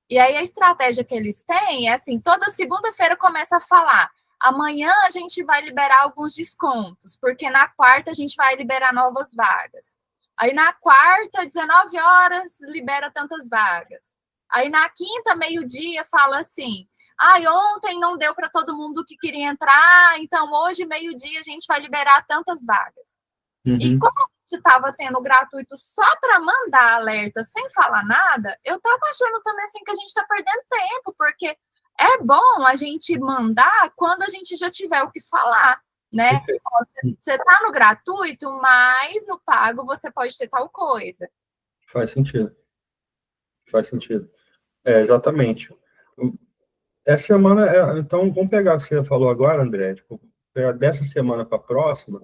E aí a estratégia que eles têm é assim, toda segunda-feira começa a falar: amanhã a gente vai liberar alguns descontos, porque na quarta a gente vai liberar novas vagas. Aí na quarta, 19 horas, libera tantas vagas. Aí na quinta, meio-dia, fala assim: ontem não deu para todo mundo que queria entrar, então hoje, meio-dia, a gente vai liberar tantas vagas. E como a gente estava tendo gratuito só para mandar alerta sem falar nada, eu estava achando também assim que a gente está perdendo tempo, porque é bom a gente mandar quando a gente já tiver o que falar, né? Você está no gratuito, mas no pago você pode ter tal coisa. Faz sentido. Faz sentido. Exatamente. Essa semana, então, vamos pegar o que você falou agora, André, tipo, dessa semana para a próxima,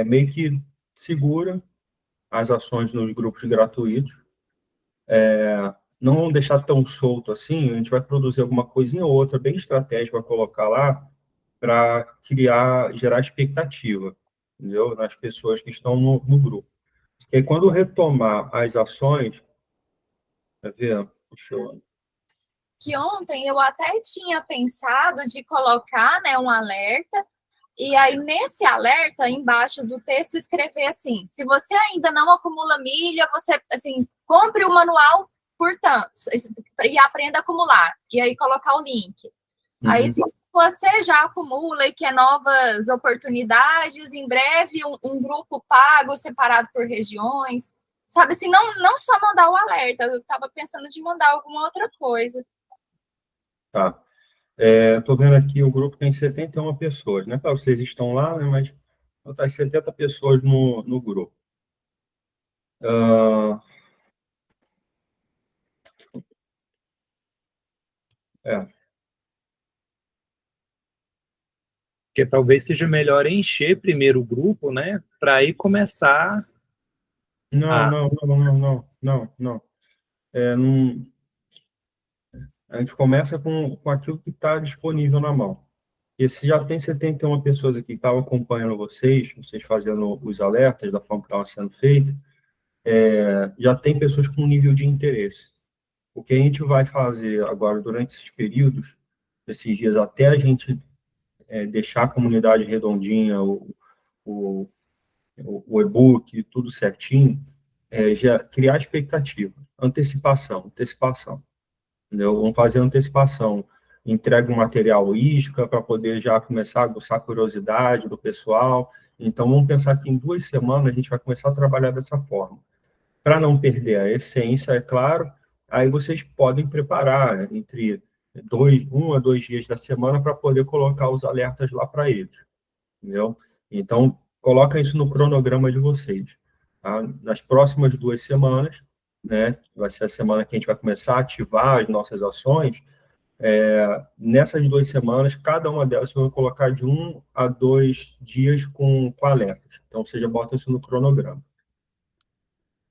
meio que segura as ações nos grupos gratuitos, não deixar tão solto assim, a gente vai produzir alguma coisinha ou outra bem estratégica para colocar lá, para gerar expectativa, entendeu? Nas pessoas que estão no grupo. E aí, quando retomar as ações, quer ver? Deixa eu... Que ontem eu até tinha pensado de colocar, né, um alerta, e aí nesse alerta, embaixo do texto, escrever assim: se você ainda não acumula milha, você, assim, compre o manual por tanto, e aprenda a acumular, e aí colocar o link. Aí, se você já acumula e quer novas oportunidades, em breve um grupo pago separado por regiões, sabe assim, não só mandar o alerta, eu estava pensando de mandar alguma outra coisa. Tá. Estou vendo aqui, o grupo tem 71 pessoas, né? Claro, vocês estão lá, né? Mas tá 70 pessoas no grupo. É. Porque talvez seja melhor encher primeiro o grupo, né? Para aí começar Não, a... não, não, não, não, não, não. Não. A gente começa com aquilo que está disponível na mão. E se já tem 71 pessoas aqui que estavam acompanhando vocês fazendo os alertas da forma que estava sendo feito, já tem pessoas com nível de interesse. O que a gente vai fazer agora, durante esses períodos, esses dias, até a gente deixar a comunidade redondinha, o, o e-book, tudo certinho, já criar expectativa, antecipação. Entendeu? Vamos fazer antecipação, entrega um material isca para poder já começar a aguçar a curiosidade do pessoal. Então, vamos pensar que em 2 semanas a gente vai começar a trabalhar dessa forma. Para não perder a essência, é claro, aí vocês podem preparar entre 1 a 2 dias da semana para poder colocar os alertas lá para eles, entendeu? Então, coloca isso no cronograma de vocês. Tá? Nas próximas 2 semanas, né, vai ser a semana que a gente vai começar a ativar as nossas ações, nessas 2 semanas, cada uma delas vai colocar de 1 a 2 dias com alertas. Então, você já bota isso no cronograma.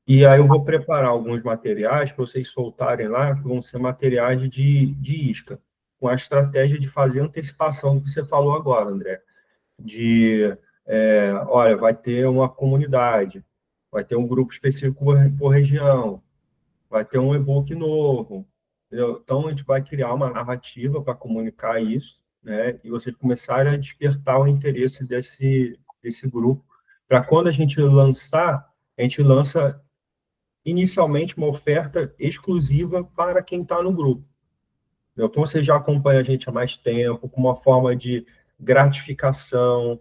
E aí eu vou preparar alguns materiais para vocês soltarem lá, que vão ser materiais de isca, com a estratégia de fazer antecipação do que você falou agora, André. Olha, vai ter uma comunidade, vai ter um grupo específico por região, vai ter um e-book novo. Entendeu? Então, a gente vai criar uma narrativa para comunicar isso, né? E vocês começarem a despertar o interesse desse grupo, para quando a gente lançar, a gente lança inicialmente uma oferta exclusiva para quem está no grupo. Então, você já acompanha a gente há mais tempo, com uma forma de gratificação,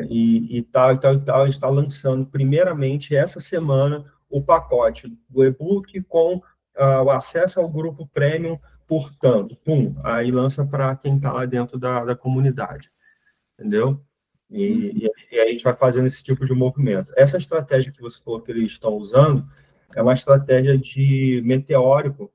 e tal, a gente está lançando, primeiramente, essa semana, o pacote do e-book com o acesso ao grupo Premium, portanto, aí lança para quem está lá dentro da comunidade, entendeu? E aí a gente vai fazendo esse tipo de movimento. Essa estratégia que você falou que eles estão usando é uma estratégia de meteórico,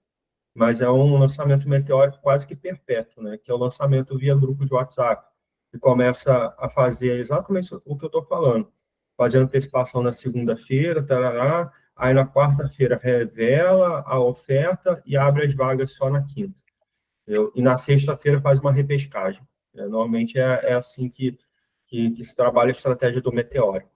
mas é um lançamento meteórico quase que perpétuo, né? Que é o lançamento via grupo de WhatsApp, que começa a fazer exatamente o que eu estou falando, fazendo antecipação na segunda-feira, tarará, aí na quarta-feira revela a oferta e abre as vagas só na quinta. Entendeu? E na sexta-feira faz uma repescagem. Normalmente é assim que se trabalha a estratégia do meteórico.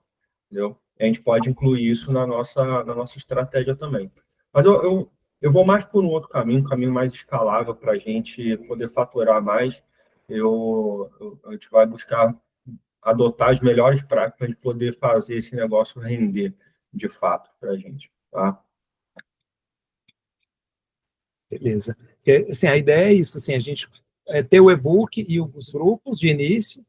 Entendeu? A gente pode incluir isso na nossa estratégia também. Mas eu vou mais por um outro caminho, um caminho mais escalável para a gente poder faturar mais. A gente vai buscar adotar as melhores práticas para a gente poder fazer esse negócio render de fato para a gente. Tá? Beleza. Porque, assim, a ideia é isso, assim, a gente ter o e-book e os grupos de início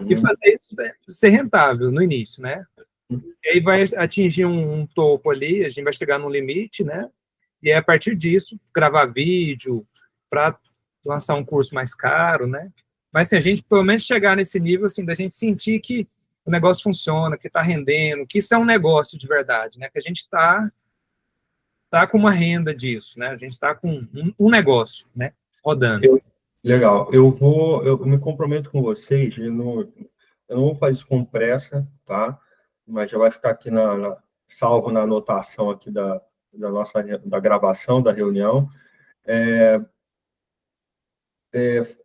e fazer isso ser rentável no início, né? E aí vai atingir um topo ali, a gente vai chegar num limite, né? E aí, a partir disso, gravar vídeo para lançar um curso mais caro, né? Mas, assim, a gente pelo menos chegar nesse nível, assim, da gente sentir que o negócio funciona, que está rendendo, que isso é um negócio de verdade, né? Que a gente está com uma renda disso, né? A gente está com um negócio, né? Rodando. Legal. Eu me comprometo com vocês, eu não vou fazer isso com pressa, tá? Mas já vai ficar aqui salvo na anotação aqui da gravação da reunião.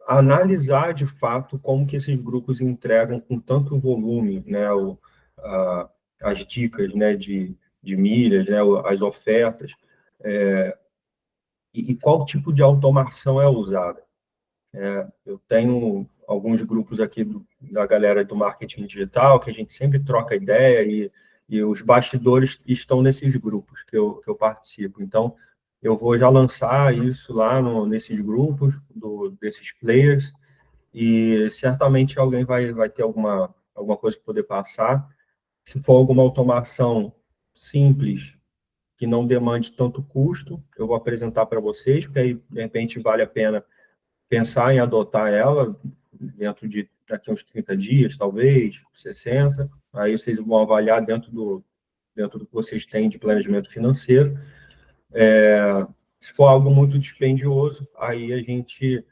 Analisar de fato como que esses grupos entregam com tanto volume, né? As dicas, né? De milhas, né? As ofertas, e qual tipo de automação é usada. Eu tenho alguns grupos aqui da galera do marketing digital que a gente sempre troca ideia e os bastidores estão nesses grupos que eu participo. Então, eu vou já lançar isso lá nesses grupos, desses players, e certamente alguém vai ter alguma coisa para poder passar. Se for alguma automação simples, que não demande tanto custo, eu vou apresentar para vocês, porque aí, de repente, vale a pena pensar em adotar ela dentro de daqui a uns 30 dias, talvez, 60. Aí vocês vão avaliar dentro do que vocês têm de planejamento financeiro. Se for algo muito dispendioso, aí a gente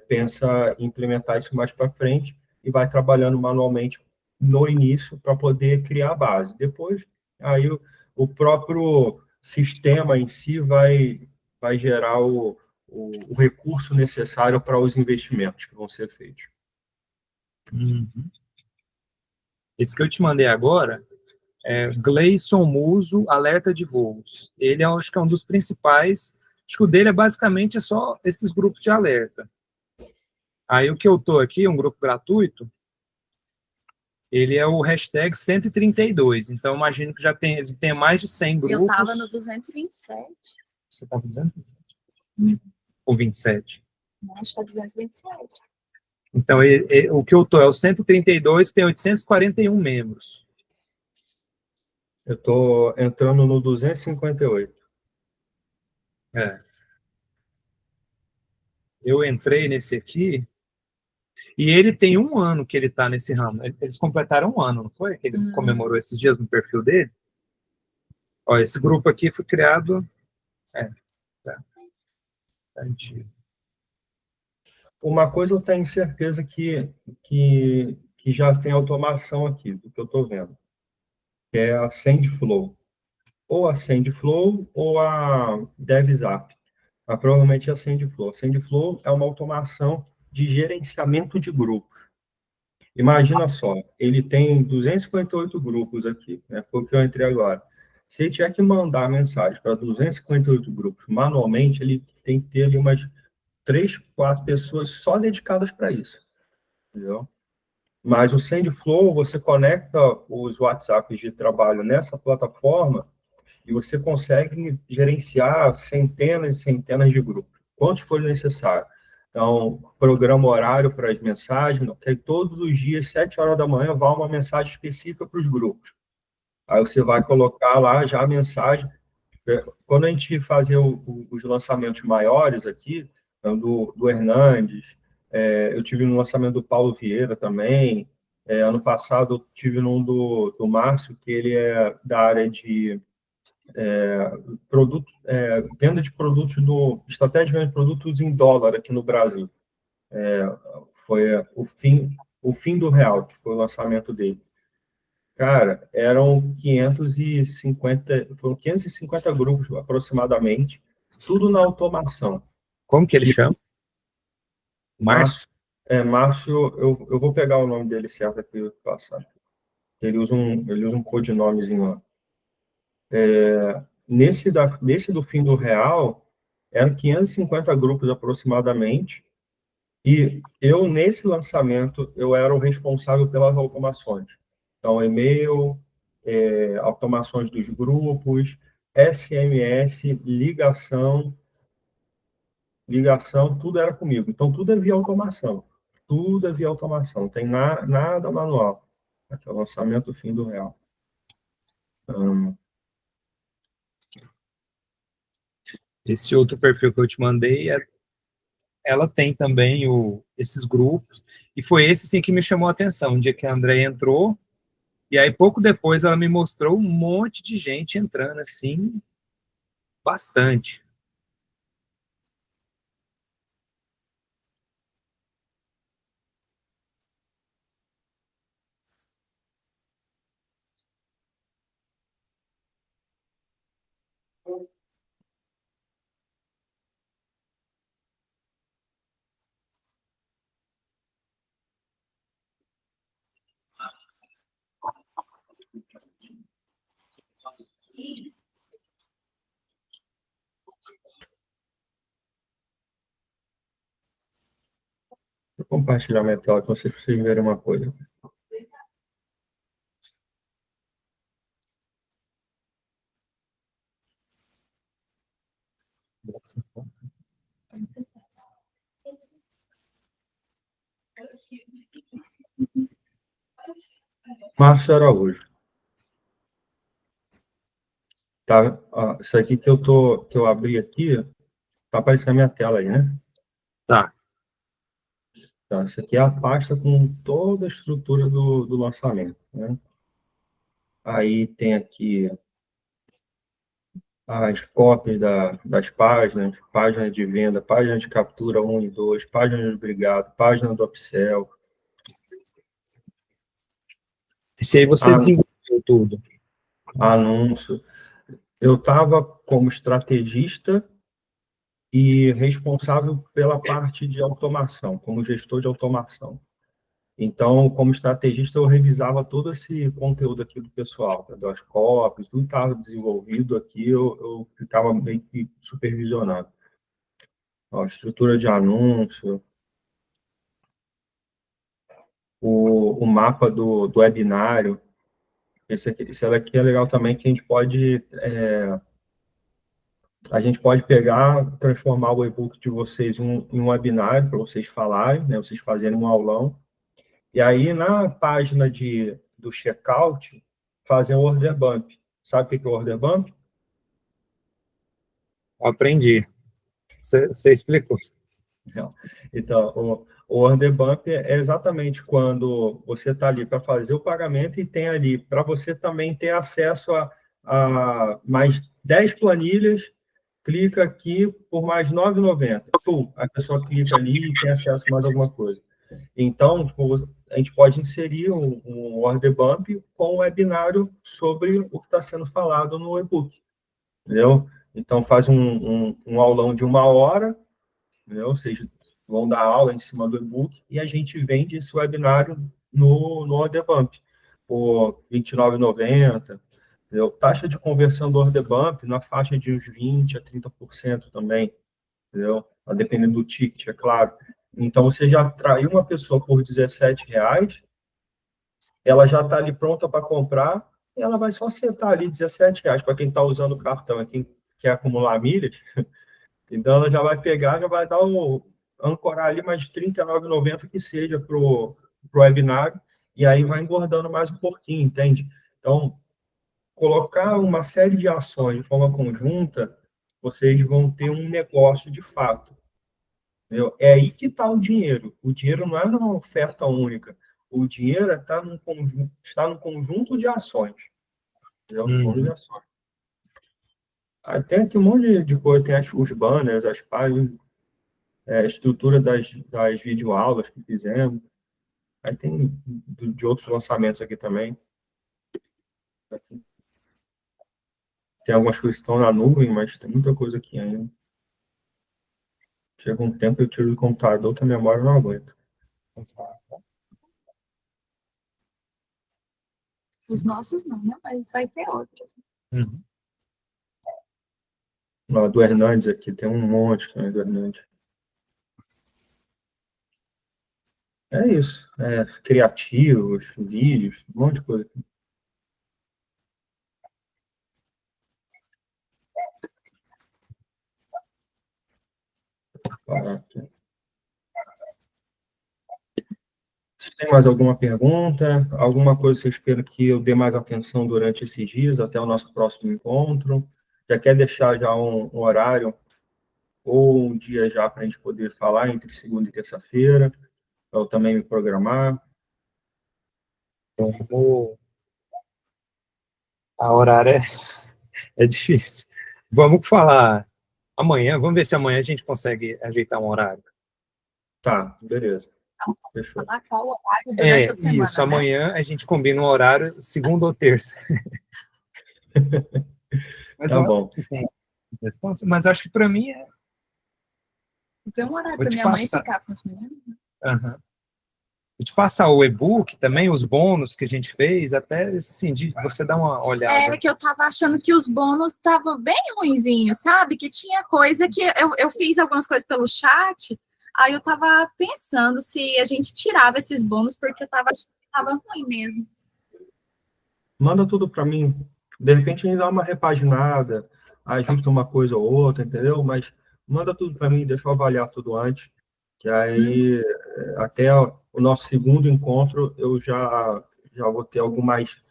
pensa em implementar isso mais para frente e vai trabalhando manualmente no início para poder criar a base. Depois, aí o próprio sistema em si vai gerar o recurso necessário para os investimentos que vão ser feitos. Uhum. Esse que eu te mandei agora é Gleison Muso, Alerta de Voos. Ele acho que é um dos principais. Acho que o dele basicamente só esses grupos de alerta. Aí o que eu tô aqui, um grupo gratuito, ele é o hashtag 132. Então, imagino que ele tem mais de 100 grupos. Eu estava no 227. Você estava no 227? Ou 27? Acho que é 227. Então, o que eu tô é o 132, tem 841 membros. Eu estou entrando no 258. Eu entrei nesse aqui, e ele tem 1 ano que ele está nesse ramo. Eles completaram 1 ano, não foi? Que ele comemorou esses dias no perfil dele. Ó, esse grupo aqui foi criado... Tá antigo. Uma coisa eu tenho certeza que já tem automação aqui, do que eu estou vendo, que é a SendFlow. Ou a SendFlow ou a DevZap. Provavelmente a SendFlow. A SendFlow é uma automação de gerenciamento de grupos. Imagina só, ele tem 258 grupos aqui, né? Foi o que eu entrei agora. Se ele tiver que mandar mensagem para 258 grupos manualmente, ele tem que ter ali umas 3, 4 pessoas só dedicadas para isso, entendeu? Mas o SendFlow, você conecta os WhatsApps de trabalho nessa plataforma e você consegue gerenciar centenas e centenas de grupos, quantos for necessário. Então, programa horário para as mensagens, que todos os dias, 7 horas da manhã, vai uma mensagem específica para os grupos. Aí você vai colocar lá já a mensagem. Quando a gente fazia os lançamentos maiores aqui, então, do Hernandes, eu tive no lançamento do Paulo Vieira também, ano passado eu tive num do Márcio, que ele é da área de venda de produtos estratégia de venda de produtos em dólar aqui no Brasil. Foi o fim do real, que foi o lançamento dele. Cara, foram 550 grupos aproximadamente, tudo na automação. Como que ele chama? Márcio? Márcio, eu vou pegar o nome dele certo aqui e passar. Ele usa um codinomezinho lá. Nesse do fim do real, eram 550 grupos aproximadamente, e eu, nesse lançamento, eu era o responsável pelas automações. Então, e-mail, automações dos grupos, SMS, ligação, tudo era comigo. Então, tudo é via automação. Tudo é via automação, não tem nada manual. Aqui é o lançamento do fim do real. Esse outro perfil que eu te mandei, ela tem também esses grupos, e foi esse sim que me chamou a atenção. Um dia que a André entrou, e aí pouco depois ela me mostrou um monte de gente entrando, assim, bastante. Vou compartilhar minha tela para vocês verem uma coisa. Márcio Araújo. Tá, ó, isso aqui que eu abri aqui, tá aparecendo na minha tela aí, né? Tá. Tá, isso aqui é a pasta com toda a estrutura do lançamento, né? Aí tem aqui as cópias das páginas, página de venda, página de captura 1 e 2, página de brigado, página do upsell. Esse aí você desenvolveu tudo. Anúncio. Eu estava como estrategista e responsável pela parte de automação, como gestor de automação. Então, como estrategista, eu revisava todo esse conteúdo aqui do pessoal, tá? Das copies, tudo estava desenvolvido aqui, eu ficava meio que supervisionando. Ó, estrutura de anúncio, o mapa do webinário. Esse daqui é legal também, que a gente pode pegar, transformar o e-book de vocês em um webinário para vocês falarem, né, vocês fazerem um aulão. E aí, na página do checkout, fazer um order bump. Sabe o que é o order bump? Aprendi. Você explicou. Então, o order bump é exatamente quando você está ali para fazer o pagamento e tem ali para você também ter acesso a mais 10 planilhas, clica aqui por mais R$ 9,90. Pum, a pessoa clica ali e tem acesso a mais alguma coisa. Então, tipo, a gente pode inserir um order bump com um webinário sobre o que está sendo falado no e-book, entendeu? Então, faz um aulão de 1 hora, entendeu? Ou seja, vão dar aula em cima do e-book e a gente vende esse webinário no order bump por R$ 29,90. Entendeu? Taxa de conversão do order bump na faixa de uns 20% a 30% também, entendeu? Dependendo do ticket, é claro. Então, você já atraiu uma pessoa por R$ 17, ela já está ali pronta para comprar, e ela vai só acertar ali R$ 17 para quem está usando o cartão, quem quer acumular milhas. Então, ela já vai pegar, já vai dar ancorar ali mais R$ 39,90 que seja para o webinário, e aí vai engordando mais um pouquinho, entende? Então, colocar uma série de ações de forma conjunta, vocês vão ter um negócio de fato. Entendeu? É aí que está o dinheiro. O dinheiro não é numa oferta única. O dinheiro está no conjunto de ações. Entendeu? No conjunto de ações. Aí tem aqui um monte de coisa. Tem os banners, as páginas, a estrutura das videoaulas que fizemos. Aí tem de outros lançamentos aqui também. Tem algumas coisas que estão na nuvem, mas tem muita coisa aqui ainda. Chega um tempo, eu tiro do computador, que a memória não aguenta. Os nossos não, né? Mas vai ter outros. Uhum. Do Hernandes aqui, tem um monte também do Hernandes. É isso. Criativos, vídeos, um monte de coisa. Tem mais alguma pergunta? Alguma coisa que você espera que eu dê mais atenção durante esses dias, até o nosso próximo encontro? Já quer deixar já um horário ou um dia já para a gente poder falar entre segunda e terça-feira, para eu também me programar? A horário é difícil. Vamos falar amanhã. Vamos ver se amanhã a gente consegue ajeitar um horário. Tá, beleza. Fechou. Falar qual horário durante a semana, isso, amanhã a gente combina um horário segunda ou terça. Mas tá bom. Mas acho que para mim é... Ver um horário para minha mãe ficar com os meninos. Uhum. Vou te passar o e-book também, os bônus que a gente fez, até assim, você dá uma olhada. É que eu tava achando que os bônus estavam bem ruinzinhos, sabe? Que tinha coisa que eu fiz algumas coisas pelo chat, aí eu tava pensando se a gente tirava esses bônus, porque eu tava achando que tava ruim mesmo. Manda tudo para mim. De repente a gente dá uma repaginada, ajusta uma coisa ou outra, entendeu? Mas manda tudo para mim, deixa eu avaliar tudo antes, que aí até o nosso segundo encontro eu já vou ter algo mais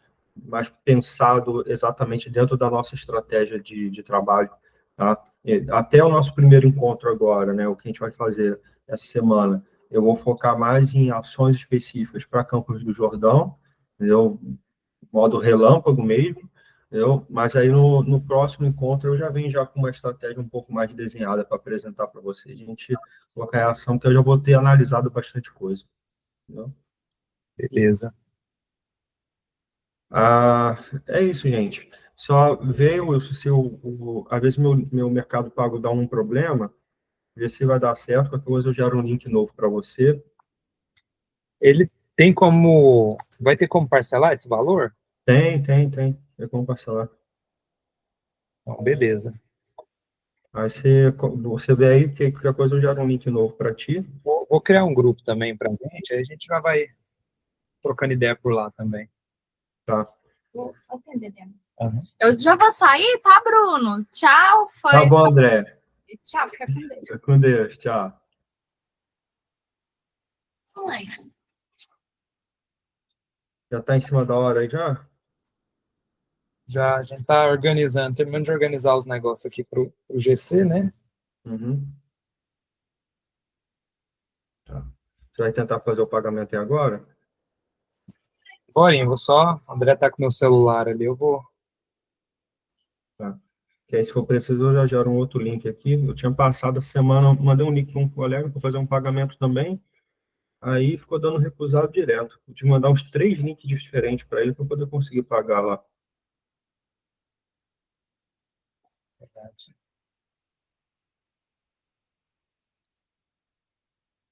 mais pensado exatamente dentro da nossa estratégia de trabalho, tá? Até o nosso primeiro encontro agora, né, o que a gente vai fazer essa semana, eu vou focar mais em ações específicas para Campos do Jordão, entendeu? Modo relâmpago mesmo, entendeu? Mas aí no próximo encontro eu já venho já com uma estratégia um pouco mais desenhada para apresentar para vocês. A gente colocar em ação que eu já vou ter analisado bastante coisa, entendeu? Beleza. É isso, gente. Só veio, Wilson, se às vezes meu Mercado Pago dá um problema, ver se vai dar certo, qualquer coisa eu gero um link novo para você. Ele tem como... Vai ter como parcelar esse valor? Tem. É como parcelar. Então, beleza. Aí você vê aí, que qualquer coisa eu gero um link novo para ti. Vou criar um grupo também pra gente, aí a gente já vai trocando ideia por lá também. Tá. Vou atender mesmo. Uhum. Eu já vou sair, tá, Bruno? Tchau. Tá bom, André. Tchau, fica com Deus. Fica com Deus, tchau. Mãe. Já tá em cima da hora aí já? Já a gente tá organizando, terminando de organizar os negócios aqui pro GC, né? Uhum. Tá. Você vai tentar fazer o pagamento aí agora? Borinho, vou só... O André tá com meu celular ali, eu vou... Tá. Que aí, se for preciso, eu já gero um outro link aqui. Eu tinha passado a semana, mandei um link para um colega para fazer um pagamento também. Aí ficou dando recusado direto. Eu tive que mandar uns 3 links diferentes para ele para poder conseguir pagar lá.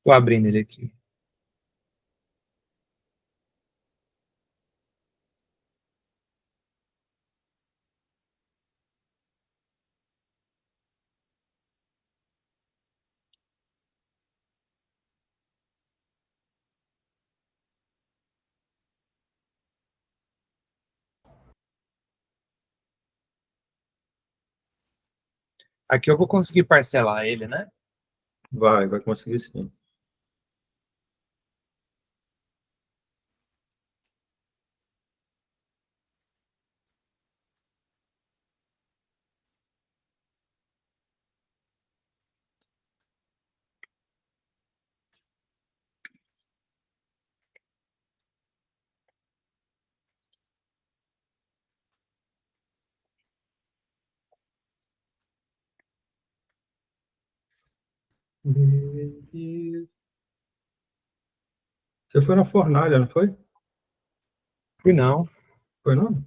Tô abrindo ele aqui. Aqui eu vou conseguir parcelar ele, né? Vai conseguir sim. Você foi na fornalha, não foi? Fui não. Foi não?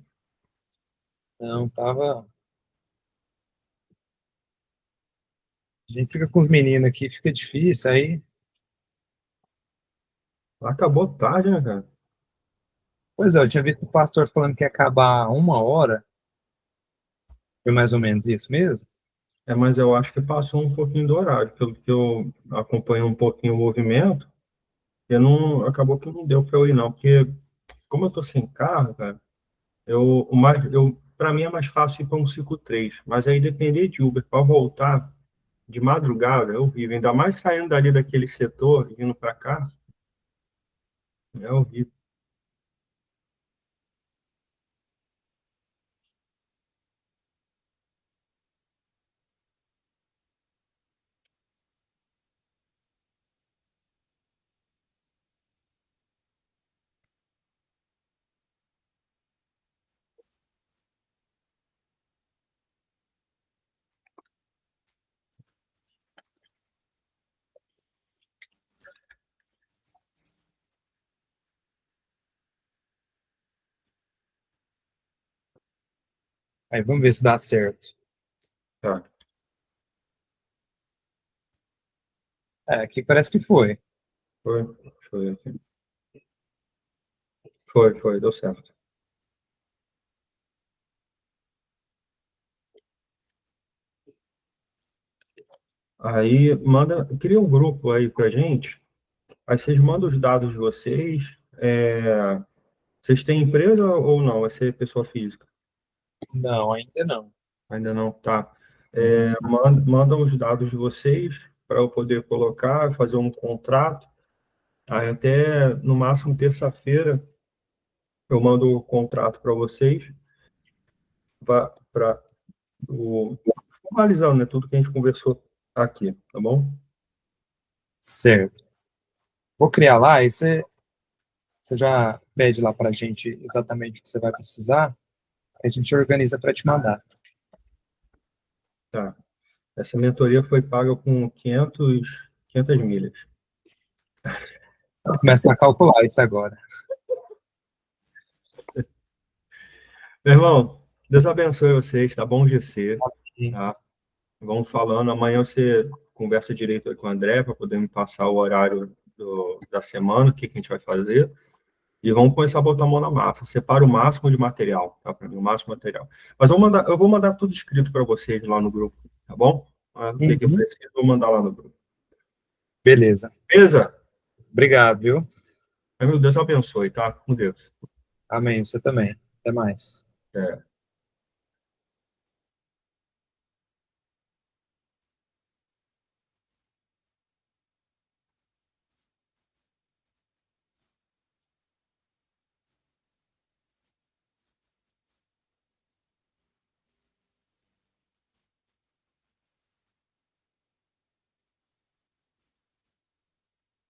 Não, tava... A gente fica com os meninos aqui, fica difícil, aí... Acabou tarde, né, cara? Pois é, eu tinha visto o pastor falando que ia acabar 1 hora. Foi mais ou menos isso mesmo? Mas eu acho que passou um pouquinho do horário, pelo que eu acompanho um pouquinho o movimento, acabou que não deu para eu ir não, porque como eu tô sem carro, cara, para mim é mais fácil ir para um 5-3, mas aí depender de Uber para voltar de madrugada é horrível, ainda mais saindo dali daquele setor, vindo para cá, é horrível. Aí vamos ver se dá certo. Tá. É, aqui parece que foi. Foi, foi aqui. Foi, deu certo. Aí cria um grupo aí pra gente, aí vocês mandam os dados de vocês, vocês têm empresa ou não? Vai ser pessoa física? Não, ainda não. Ainda não, tá. Mandam os dados de vocês para eu poder colocar, fazer um contrato, aí até no máximo terça-feira eu mando o contrato para vocês, para formalizando, né, tudo que a gente conversou aqui, tá bom? Certo. Vou criar lá, e você já pede lá para a gente exatamente o que você vai precisar, a gente organiza para te mandar. Tá. Essa mentoria foi paga com 500 milhas. Vou começar a calcular isso agora. Meu irmão, Deus abençoe vocês, tá bom, GC? Tá? Vamos falando, amanhã você conversa direito com o André para poder me passar o horário da semana, o que a gente vai fazer, e vamos começar a botar a mão na massa. Separa o máximo de material, tá? Para mim, o máximo de material. Mas eu vou mandar tudo escrito para vocês lá no grupo, tá bom? O que eu preciso, eu vou mandar lá no grupo. Beleza. Beleza? Obrigado, viu? Meu Deus abençoe, tá? Com Deus. Amém, você também. Até mais. É.